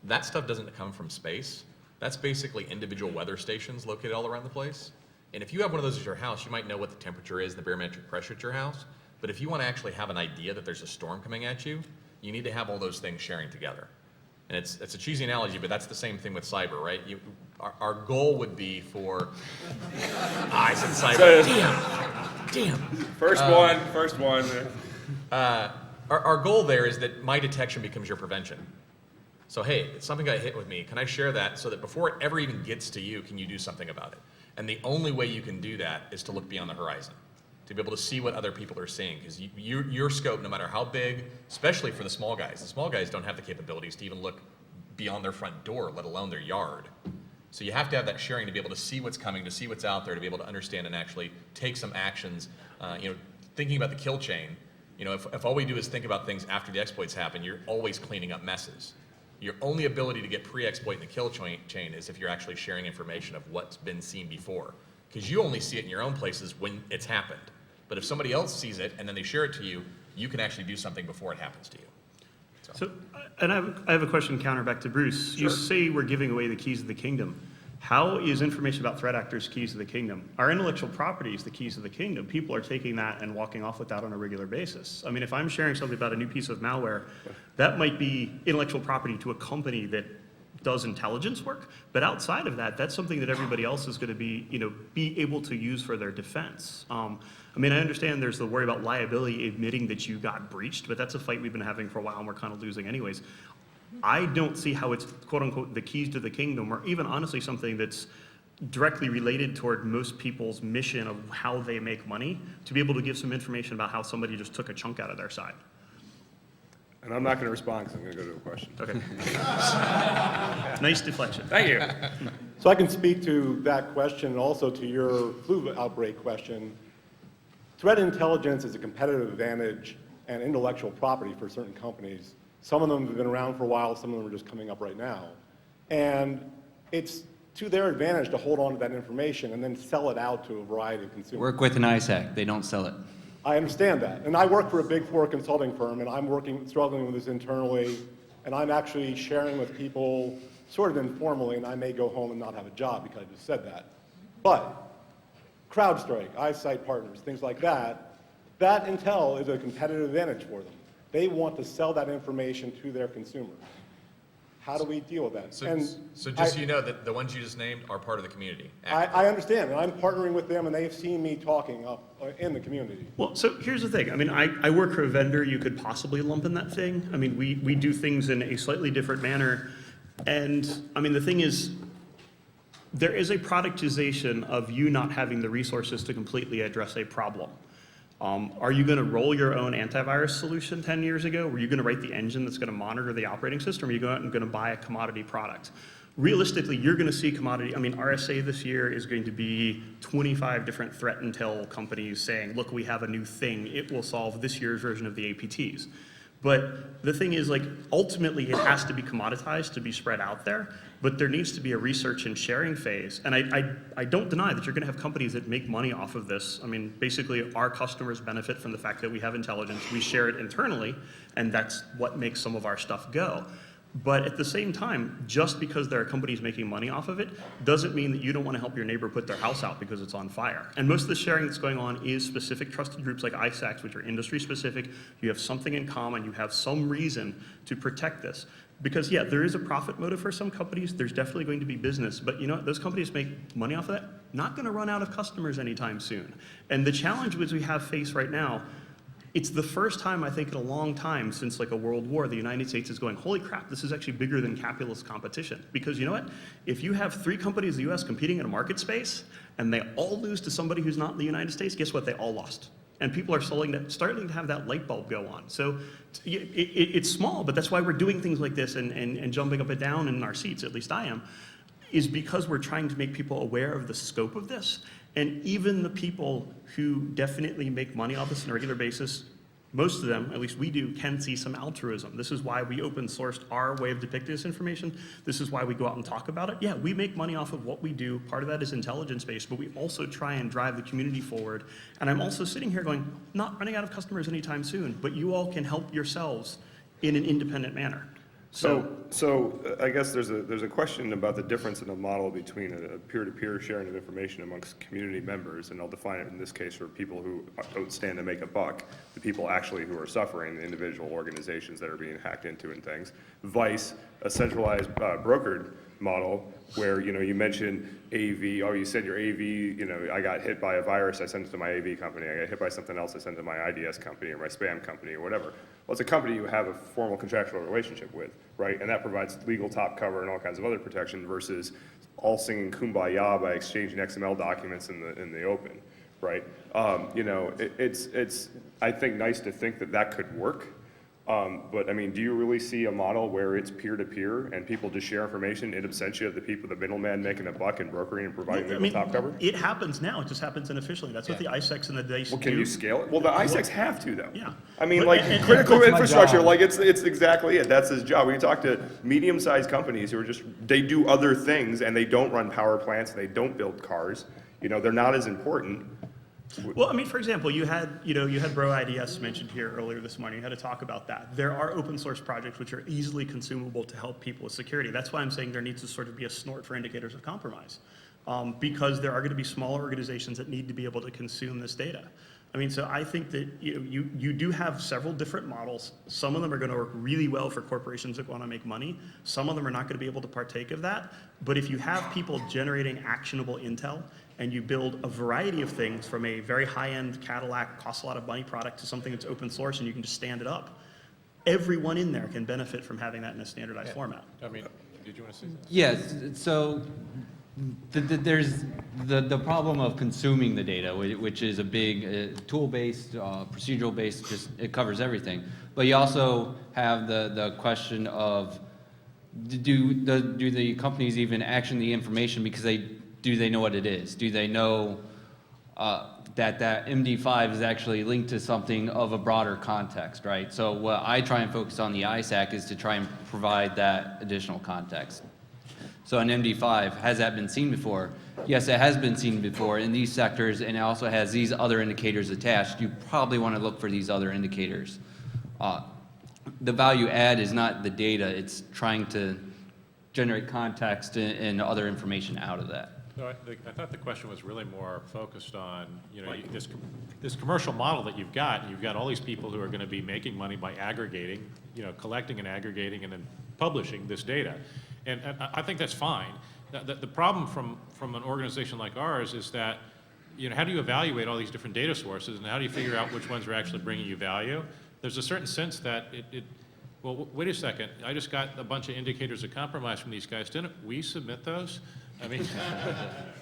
That stuff doesn't come from space. That's basically individual weather stations located all around the place. And if you have one of those at your house, you might know what the temperature is, the barometric pressure at your house. But if you want to actually have an idea that there's a storm coming at you, you need to have all those things sharing together. And it's a cheesy analogy, but that's the same thing with cyber, right? Our goal would be for... I said cyber. Damn. First one. Our goal there is that my detection becomes your prevention. So hey, something got hit with me. Can I share that so that before it ever even gets to you, can you do something about it? And the only way you can do that is to look beyond the horizon, to be able to see what other people are seeing. Because your scope, no matter how big, especially for the small guys don't have the capabilities to even look beyond their front door, let alone their yard. So you have to have that sharing to be able to see what's coming, to see what's out there, to be able to understand and actually take some actions. Thinking about the kill chain, if all we do is think about things after the exploits happen, you're always cleaning up messes. Your only ability to get pre-exploit in the kill chain is if you're actually sharing information of what's been seen before. Because you only see it in your own places when it's happened. But if somebody else sees it and then they share it to you, you can actually do something before it happens to you. So, and I have a question counter back to Bruce. Sure. You say we're giving away the keys of the kingdom. How is information about threat actors keys of the kingdom? Our intellectual property is the keys of the kingdom. People are taking that and walking off with that on a regular basis. I mean, if I'm sharing something about a new piece of malware, that might be intellectual property to a company that does intelligence work, but outside of that, that's something that everybody else is going to be able to use for their defense. I mean, I understand there's the worry about liability admitting that you got breached, but that's a fight we've been having for a while and we're kind of losing anyways. I don't see how it's quote unquote the keys to the kingdom, or even honestly something that's directly related toward most people's mission of how they make money, to be able to give some information about how somebody just took a chunk out of their side. And I'm not going to respond because I'm going to go to a question. Okay. Nice deflection. Thank you. So I can speak to that question and also to your flu outbreak question. Threat intelligence is a competitive advantage and intellectual property for certain companies. Some of them have been around for a while, some of them are just coming up right now. And it's to their advantage to hold on to that information and then sell it out to a variety of consumers. Work with an ISAC, they don't sell it. I understand that. And I work for a Big Four consulting firm, and I'm struggling with this internally, and I'm actually sharing with people sort of informally, and I may go home and not have a job because I just said that. But CrowdStrike, iSight Partners, things like that, that intel is a competitive advantage for them. They want to sell that information to their consumers. How do we deal with that? So, And so just so you know, that the ones you just named are part of the community. I understand, and I'm partnering with them, and they've seen me talking up in the community. Well, so here's the thing. I mean, I work for a vendor you could possibly lump in that thing. I mean, we do things in a slightly different manner. And, I mean, the thing is, there is a productization of you not having the resources to completely address a problem. Are you going to roll your own antivirus solution 10 years ago? Were you going to write the engine that's going to monitor the operating system? Or are you going to buy a commodity product? Realistically, you're going to see commodity. I mean, RSA this year is going to be 25 different threat intel companies saying, look, we have a new thing. It will solve this year's version of the APTs. But the thing is, like, ultimately it has to be commoditized to be spread out there, but there needs to be a research and sharing phase. And I don't deny that you're gonna have companies that make money off of this. I mean, basically our customers benefit from the fact that we have intelligence, we share it internally, and that's what makes some of our stuff go. But at the same time, just because there are companies making money off of it, doesn't mean that you don't want to help your neighbor put their house out because it's on fire. And most of the sharing that's going on is specific trusted groups like ISACs, which are industry specific. You have something in common, you have some reason to protect this. Because yeah, there is a profit motive for some companies, there's definitely going to be business, but you know what, those companies make money off of that, not gonna run out of customers anytime soon. And the challenge which we have faced right now, it's the first time, I think, in a long time since like a world war, the United States is going, holy crap, this is actually bigger than capitalist competition. Because you know what? If you have 3 companies in the US competing in a market space, and they all lose to somebody who's not in the United States, guess what? They all lost. And people are starting to have that light bulb go on. So it's small, but that's why we're doing things like this and jumping up and down in our seats, at least I am, is because we're trying to make people aware of the scope of this. And even the people who definitely make money off this on a regular basis, most of them, at least we do, can see some altruism. This is why we open sourced our way of depicting this information. This is why we go out and talk about it. Yeah, we make money off of what we do. Part of that is intelligence-based, but we also try and drive the community forward. And I'm also sitting here going, not running out of customers anytime soon, but you all can help yourselves in an independent manner. So I guess there's a question about the difference in the model between a peer-to-peer sharing of information amongst community members, and I'll define it in this case for people who don't stand to make a buck, the people actually who are suffering, the individual organizations that are being hacked into and things, vice a centralized brokered model where, you know, you mentioned AV, oh, you said your AV, you know, I got hit by a virus, I sent it to my AV company, I got hit by something else, I sent it to my IDS company or my spam company or whatever. Well, it's a company you have a formal contractual relationship with, right? And that provides legal top cover and all kinds of other protection versus all singing kumbaya by exchanging XML documents in the open, right? You know, it's I think nice to think that that could work. But I mean, do you really see a model where it's peer-to-peer and people just share information in absentia of the people, the middleman making a buck and brokering and providing legal top cover? It happens now, it just happens inofficially. That's what the ISECs and the DICE do. Well, can you scale it? Well, the ISECs have to, though. Yeah. I mean, But- like, and- critical That's my infrastructure, job. like, it's exactly it. That's his job. When you talk to medium-sized companies who are just, they do other things, and they don't run power plants, and they don't build cars, you know, they're not as important. Well, I mean, for example, you had Bro IDS mentioned here earlier this morning. You had to talk about that. There are open source projects which are easily consumable to help people with security. That's why I'm saying there needs to sort of be a snort for indicators of compromise, because there are going to be smaller organizations that need to be able to consume this data. I mean, so I think that you do have several different models. Some of them are going to work really well for corporations that want to make money. Some of them are not going to be able to partake of that. But if you have people generating actionable intel and you build a variety of things from a very high-end Cadillac, costs a lot of money product to something that's open source and you can just stand it up, everyone in there can benefit from having that in a standardized format. I mean, did you want to say something? Yes, so there's the problem of consuming the data, which is a big tool-based, procedural-based, just it covers everything. But you also have the question of do the companies even action the information because do they know what it is? Do they know that MD5 is actually linked to something of a broader context, right? So what I try and focus on the ISAC is to try and provide that additional context. So an MD5, has that been seen before? Yes, it has been seen before in these sectors, and it also has these other indicators attached. You probably want to look for these other indicators. The value add is not the data, it's trying to generate context and other information out of that. So I thought the question was really more focused on, this commercial model that you've got all these people who are going to be making money by aggregating, collecting and aggregating and then publishing this data. And I think that's fine. The problem from an organization like ours is that, how do you evaluate all these different data sources, and how do you figure out which ones are actually bringing you value? There's a certain sense that well, wait a second, I just got a bunch of indicators of compromise from these guys. Didn't we submit those? I mean,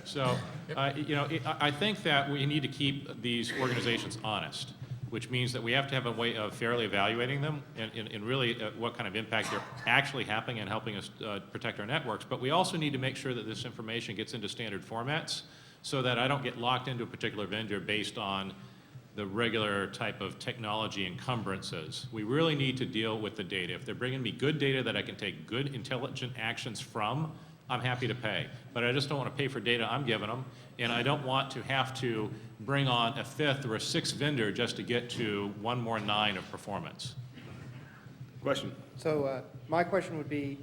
so, I think that we need to keep these organizations honest, which means that we have to have a way of fairly evaluating them and really what kind of impact they're actually having and helping us protect our networks. But we also need to make sure that this information gets into standard formats so that I don't get locked into a particular vendor based on the regular type of technology encumbrances. We really need to deal with the data. If they're bringing me good data that I can take good intelligent actions from, I'm happy to pay. But I just don't want to pay for data I'm giving them, and I don't want to have to bring on a fifth or a sixth vendor just to get to 1 more 9 of performance. Question? So my question would be,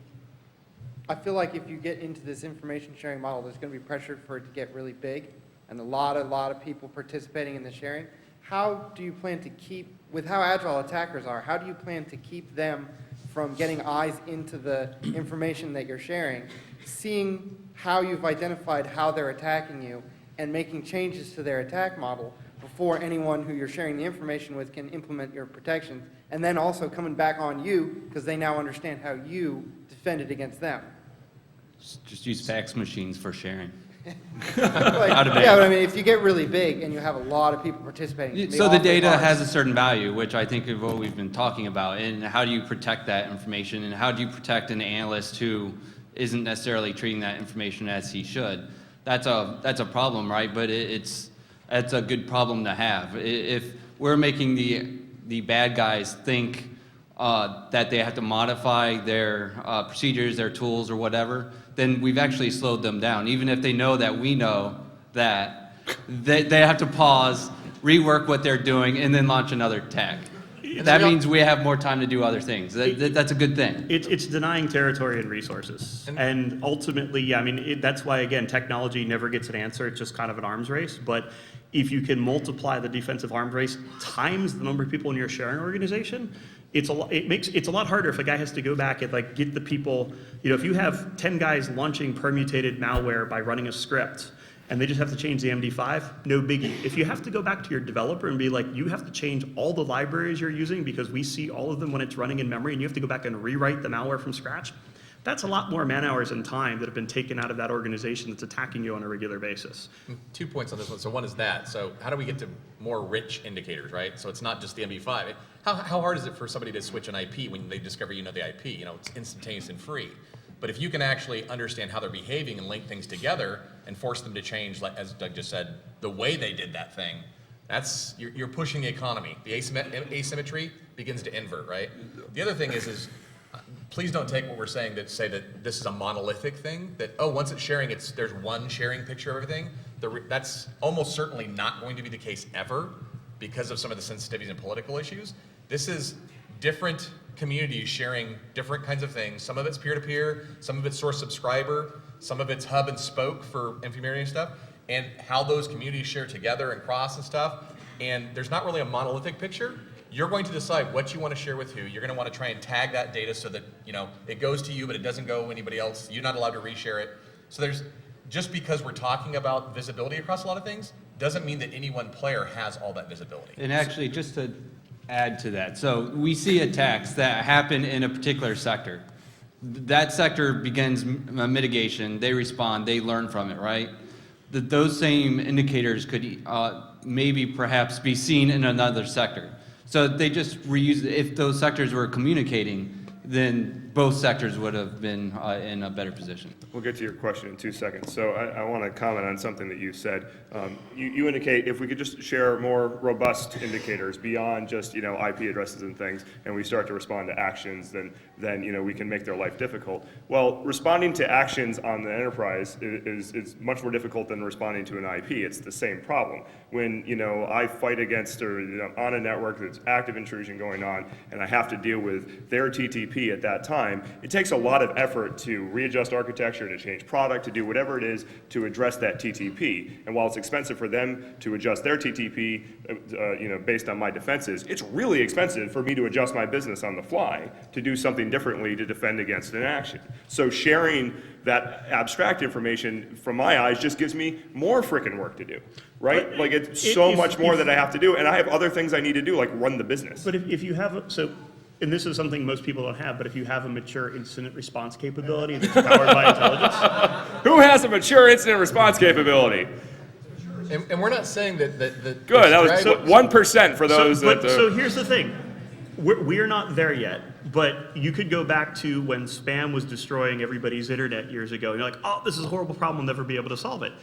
I feel like if you get into this information sharing model, there's going to be pressure for it to get really big and a lot of people participating in the sharing. How do you plan to keep, with how agile attackers are, how do you plan to keep them from getting eyes into the information that you're sharing, seeing how you've identified how they're attacking you, and making changes to their attack model before anyone who you're sharing the information with can implement your protections, and then also coming back on you because they now understand how you defended against them? Just use fax machines for sharing. Yeah, but I mean, if you get really big and you have a lot of people participating, it can be So the awfully data hard. has a certain value, which I think is what we've been talking about, and how do you protect that information, and how do you protect an analyst who isn't necessarily treating that information as he should? That's a problem, right? But it's a good problem to have. If we're making the bad guys think that they have to modify their procedures, their tools, or whatever, then we've actually slowed them down. Even if they know that we know that, they have to pause, rework what they're doing, and then launch another attack. That means we have more time to do other things. That's a good thing. It's denying territory and resources. And ultimately, yeah, I mean, that's why, again, technology never gets an answer. It's just kind of an arms race. But if you can multiply the defensive arms race times the number of people in your sharing organization, it's a lot harder if a guy has to go back and get the people, if you have 10 guys launching permutated malware by running a script, and they just have to change the MD5, no biggie. If you have to go back to your developer and be like, you have to change all the libraries you're using because we see all of them when it's running in memory, and you have to go back and rewrite the malware from scratch, that's a lot more man hours and time that have been taken out of that organization that's attacking you on a regular basis. 2 points on this one. So one is that. So how do we get to more rich indicators, right? So it's not just the MD5. How hard is it for somebody to switch an IP when they discover you know the IP? It's instantaneous and free. But if you can actually understand how they're behaving and link things together and force them to change, like as Doug just said, the way they did that thing, you're pushing the economy. The asymmetry begins to invert, right? The other thing is please don't take what we're saying to say that this is a monolithic thing, that, once it's sharing, there's one sharing picture of everything. That's almost certainly not going to be the case ever because of some of the sensitivities and political issues. This is different communities sharing different kinds of things. Some of it's peer-to-peer, some of it's source subscriber, some of it's hub and spoke for inframedia and stuff, and how those communities share together and cross and stuff. And there's not really a monolithic picture. You're going to decide what you want to share with who. You're going to want to try and tag that data so that it goes to you, but it doesn't go anybody else. You're not allowed to reshare it. So just because we're talking about visibility across a lot of things, doesn't mean that any one player has all that visibility. And actually, just to add to that, so we see attacks that happen in a particular sector. That sector begins mitigation, they respond, they learn from it, right? Those same indicators could maybe perhaps be seen in another sector. So they just reuse, if those sectors were communicating, then both sectors would have been in a better position. We'll get to your question in 2 seconds. So I want to comment on something that you said. You indicate if we could just share more robust indicators beyond just, IP addresses and things, and we start to respond to actions, then we can make their life difficult. Well, responding to actions on the enterprise is much more difficult than responding to an IP. It's the same problem. When, I fight against or on a network that's active intrusion going on, and I have to deal with their TTP at that time, it takes a lot of effort to readjust architecture, to change product, to do whatever it is to address that TTP. And while it's expensive for them to adjust their TTP, based on my defenses, it's really expensive for me to adjust my business on the fly to do something differently to defend against an action. So sharing that abstract information, from my eyes, just gives me more frickin' work to do, right? But like it's so much more that I have to do, and I have other things I need to do, like run the business. But if you have, and this is something most people don't have, but if you have a mature incident response capability that's powered by intelligence. Who has a mature incident response capability? And we're not saying that Good, that was 1% for those So here's the thing, we're not there yet, but you could go back to when spam was destroying everybody's internet years ago, and you're like, oh, this is a horrible problem, we'll never be able to solve it.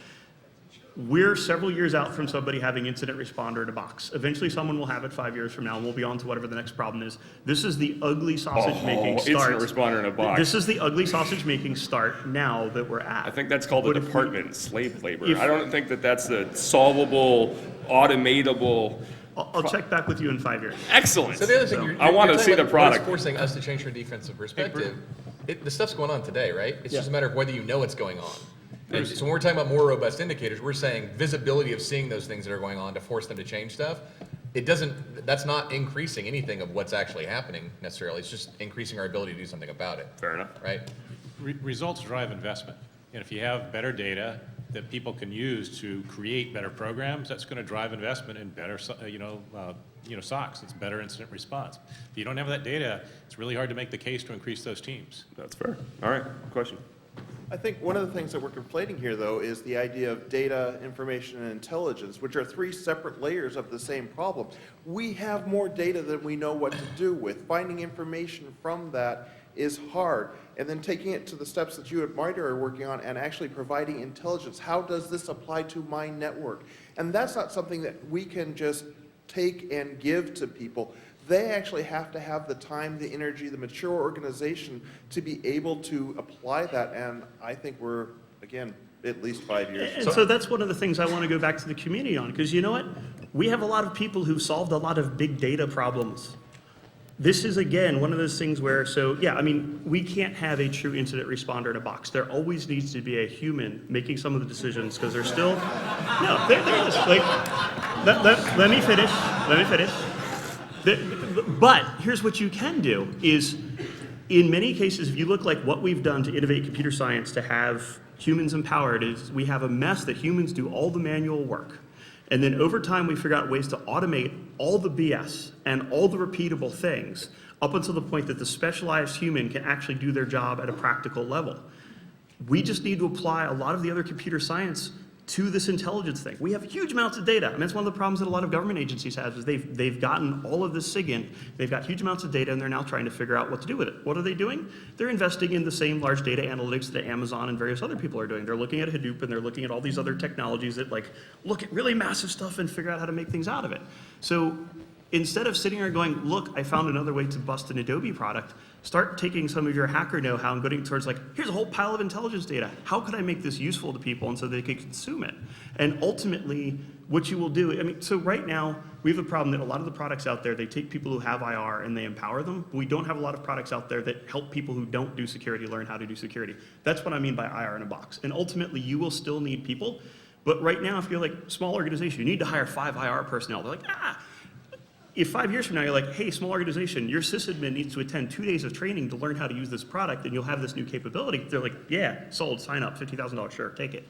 We're several years out from somebody having incident responder in a box. Eventually someone will have it 5 years from now, and we'll be on to whatever the next problem is. This is the ugly sausage making start. Incident responder in a box. This is the ugly sausage making start now that we're at. I think that's called But a if we- department, slave labor. I don't think that that's a solvable, automatable. I'll check back with you in 5 years. Excellent. So the other thing, you're I want to talking see the about what it's product. forcing us to change from a defensive perspective. The stuff's going on today, right? It's just a matter of whether you know it's going on. And so when we're talking about more robust indicators, we're saying visibility of seeing those things that are going on to force them to change stuff. That's not increasing anything of what's actually happening necessarily. It's just increasing our ability to do something about it. Fair enough. Right? Results drive investment. And if you have better data that people can use to create better programs, that's going to drive investment in better, SOCs. It's better incident response. If you don't have that data, it's really hard to make the case to increase those teams. That's fair. All right, question. I think one of the things that we're conflating here, though, is the idea of data, information, and intelligence, which are three separate layers of the same problem. We have more data than we know what to do with. Finding information from that is hard. And then taking it to the steps that you at MITRE are working on and actually providing intelligence. How does this apply to my network? And that's not something that we can just take and give to people. They actually have to have the time, the energy, the mature organization to be able to apply that. And I think we're, again, at least 5 years. And so that's one of the things I want to go back to the community on, because you know what? We have a lot of people who've solved a lot of big data problems. This is, again, one of those things where, we can't have a true incident responder in a box. There always needs to be a human making some of the decisions, because there's still, there is. Let me finish. But here's what you can do is, in many cases, if you look like what we've done to innovate computer science to have humans empowered, is we have a mess that humans do all the manual work. And then over time, we figure out ways to automate all the BS and all the repeatable things up until the point that the specialized human can actually do their job at a practical level. We just need to apply a lot of the other computer science to this intelligence thing. We have huge amounts of data. I mean, that's one of the problems that a lot of government agencies have, is they've gotten all of this SIG in, they've got huge amounts of data, and they're now trying to figure out what to do with it. What are they doing? They're investing in the same large data analytics that Amazon and various other people are doing. They're looking at Hadoop, and they're looking at all these other technologies that look at really massive stuff and figure out how to make things out of it. So instead of sitting there going, look, I found another way to bust an Adobe product, start taking some of your hacker know-how and going towards here's a whole pile of intelligence data. How could I make this useful to people and so they can consume it? And ultimately, what you will do, so right now, we have a problem that a lot of the products out there, they take people who have IR and they empower them. We don't have a lot of products out there that help people who don't do security learn how to do security. That's what I mean by IR in a box. And ultimately, you will still need people. But right now, if you're small organization, you need to hire 5 IR personnel. They're if 5 years from now, you're like, hey, small organization, your sysadmin needs to attend 2 days of training to learn how to use this product, and you'll have this new capability. They're like, yeah, sold, sign up, $50,000, sure, take it.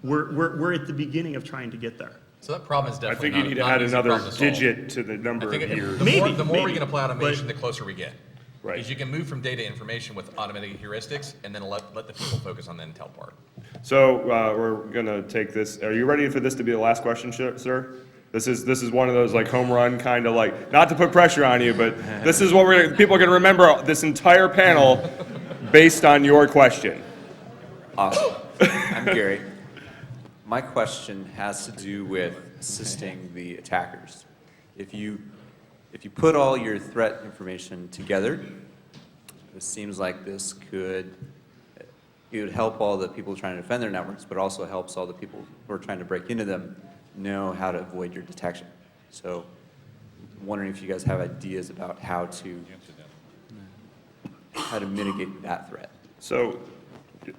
We're at the beginning of trying to get there. So that problem is I definitely think you need to add another digit to the number of years. The more we can apply automation, the closer we get. Right. Because you can move from data information with automated heuristics, and then let the people focus on the intel part. So we're going to take this. Are you ready for this to be the last question, sir? This is one of those like home run kind of like, not to put pressure on you, but this is what people are going to remember this entire panel based on your question. Awesome. I'm Gary. My question has to do with assisting the attackers. If you put all your threat information together, it seems like this it would help all the people trying to defend their networks, but also helps all the people who are trying to break into them know how to avoid your detection. So I'm wondering if you guys have ideas about how to mitigate that threat. So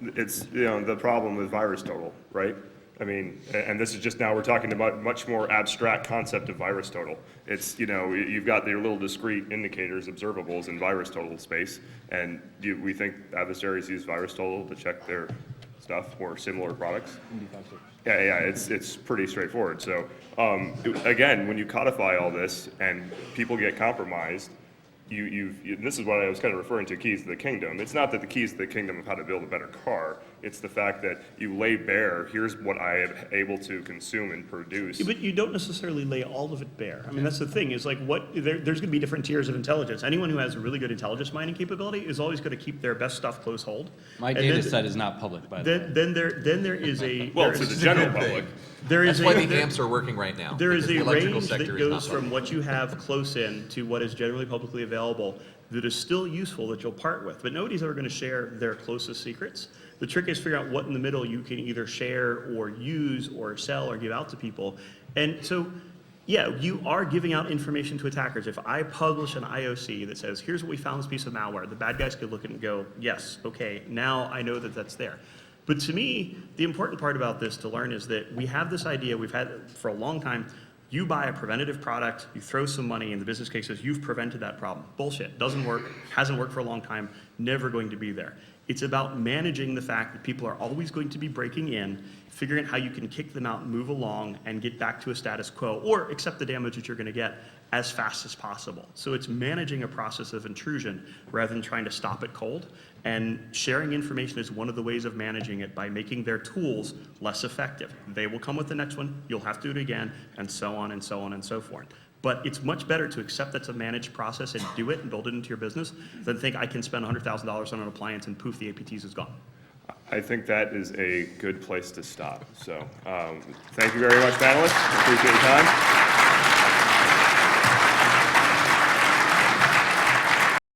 it's, the problem with virus total, right? I mean, and this is just now we're talking about much more abstract concept of virus total. It's, you've got your little discrete indicators, observables in virus total space, and we think adversaries use virus total to check their stuff or similar products? Yeah, it's pretty straightforward. So again, when you codify all this and people get compromised, this is what I was kind of referring to, keys to the kingdom. It's not that the keys to the kingdom of how to build a better car. It's the fact that you lay bare, here's what I am able to consume and produce. But you don't necessarily lay all of it bare. I mean, that's the thing, is like there's going to be different tiers of intelligence. Anyone who has a really good intelligence mining capability is always going to keep their best stuff close hold. My And data then- set is not public, by the way. Then there is a. Well, there to is- the general public. There is That's why a, the there- amps are working right now. There is because a the electrical range that sector is not goes from public. what you have close in to what is generally publicly available that is still useful that you'll part with. But nobody's ever going to share their closest secrets. The trick is figuring out what in the middle you can either share or use or sell or give out to people. And so, yeah, you are giving out information to attackers. If I publish an IOC that says, here's what we found this piece of malware, the bad guys could look at it and go, yes, okay, now I know that that's there. But to me, the important part about this to learn is that we have this idea, we've had it for a long time. You buy a preventative product, you throw some money in the business cases, you've prevented that problem. Bullshit, doesn't work, hasn't worked for a long time, never going to be there. It's about managing the fact that people are always going to be breaking in, figuring out how you can kick them out and move along and get back to a status quo or accept the damage that you're going to get as fast as possible. So it's managing a process of intrusion rather than trying to stop it cold. And sharing information is one of the ways of managing it by making their tools less effective. They will come with the next one, you'll have to do it again, and so on and so on and so forth. But it's much better to accept that's a managed process and do it and build it into your business than think I can spend $100,000 on an appliance and poof, the APTs is gone. I think that is a good place to stop. So thank you very much, panelists. Appreciate your time.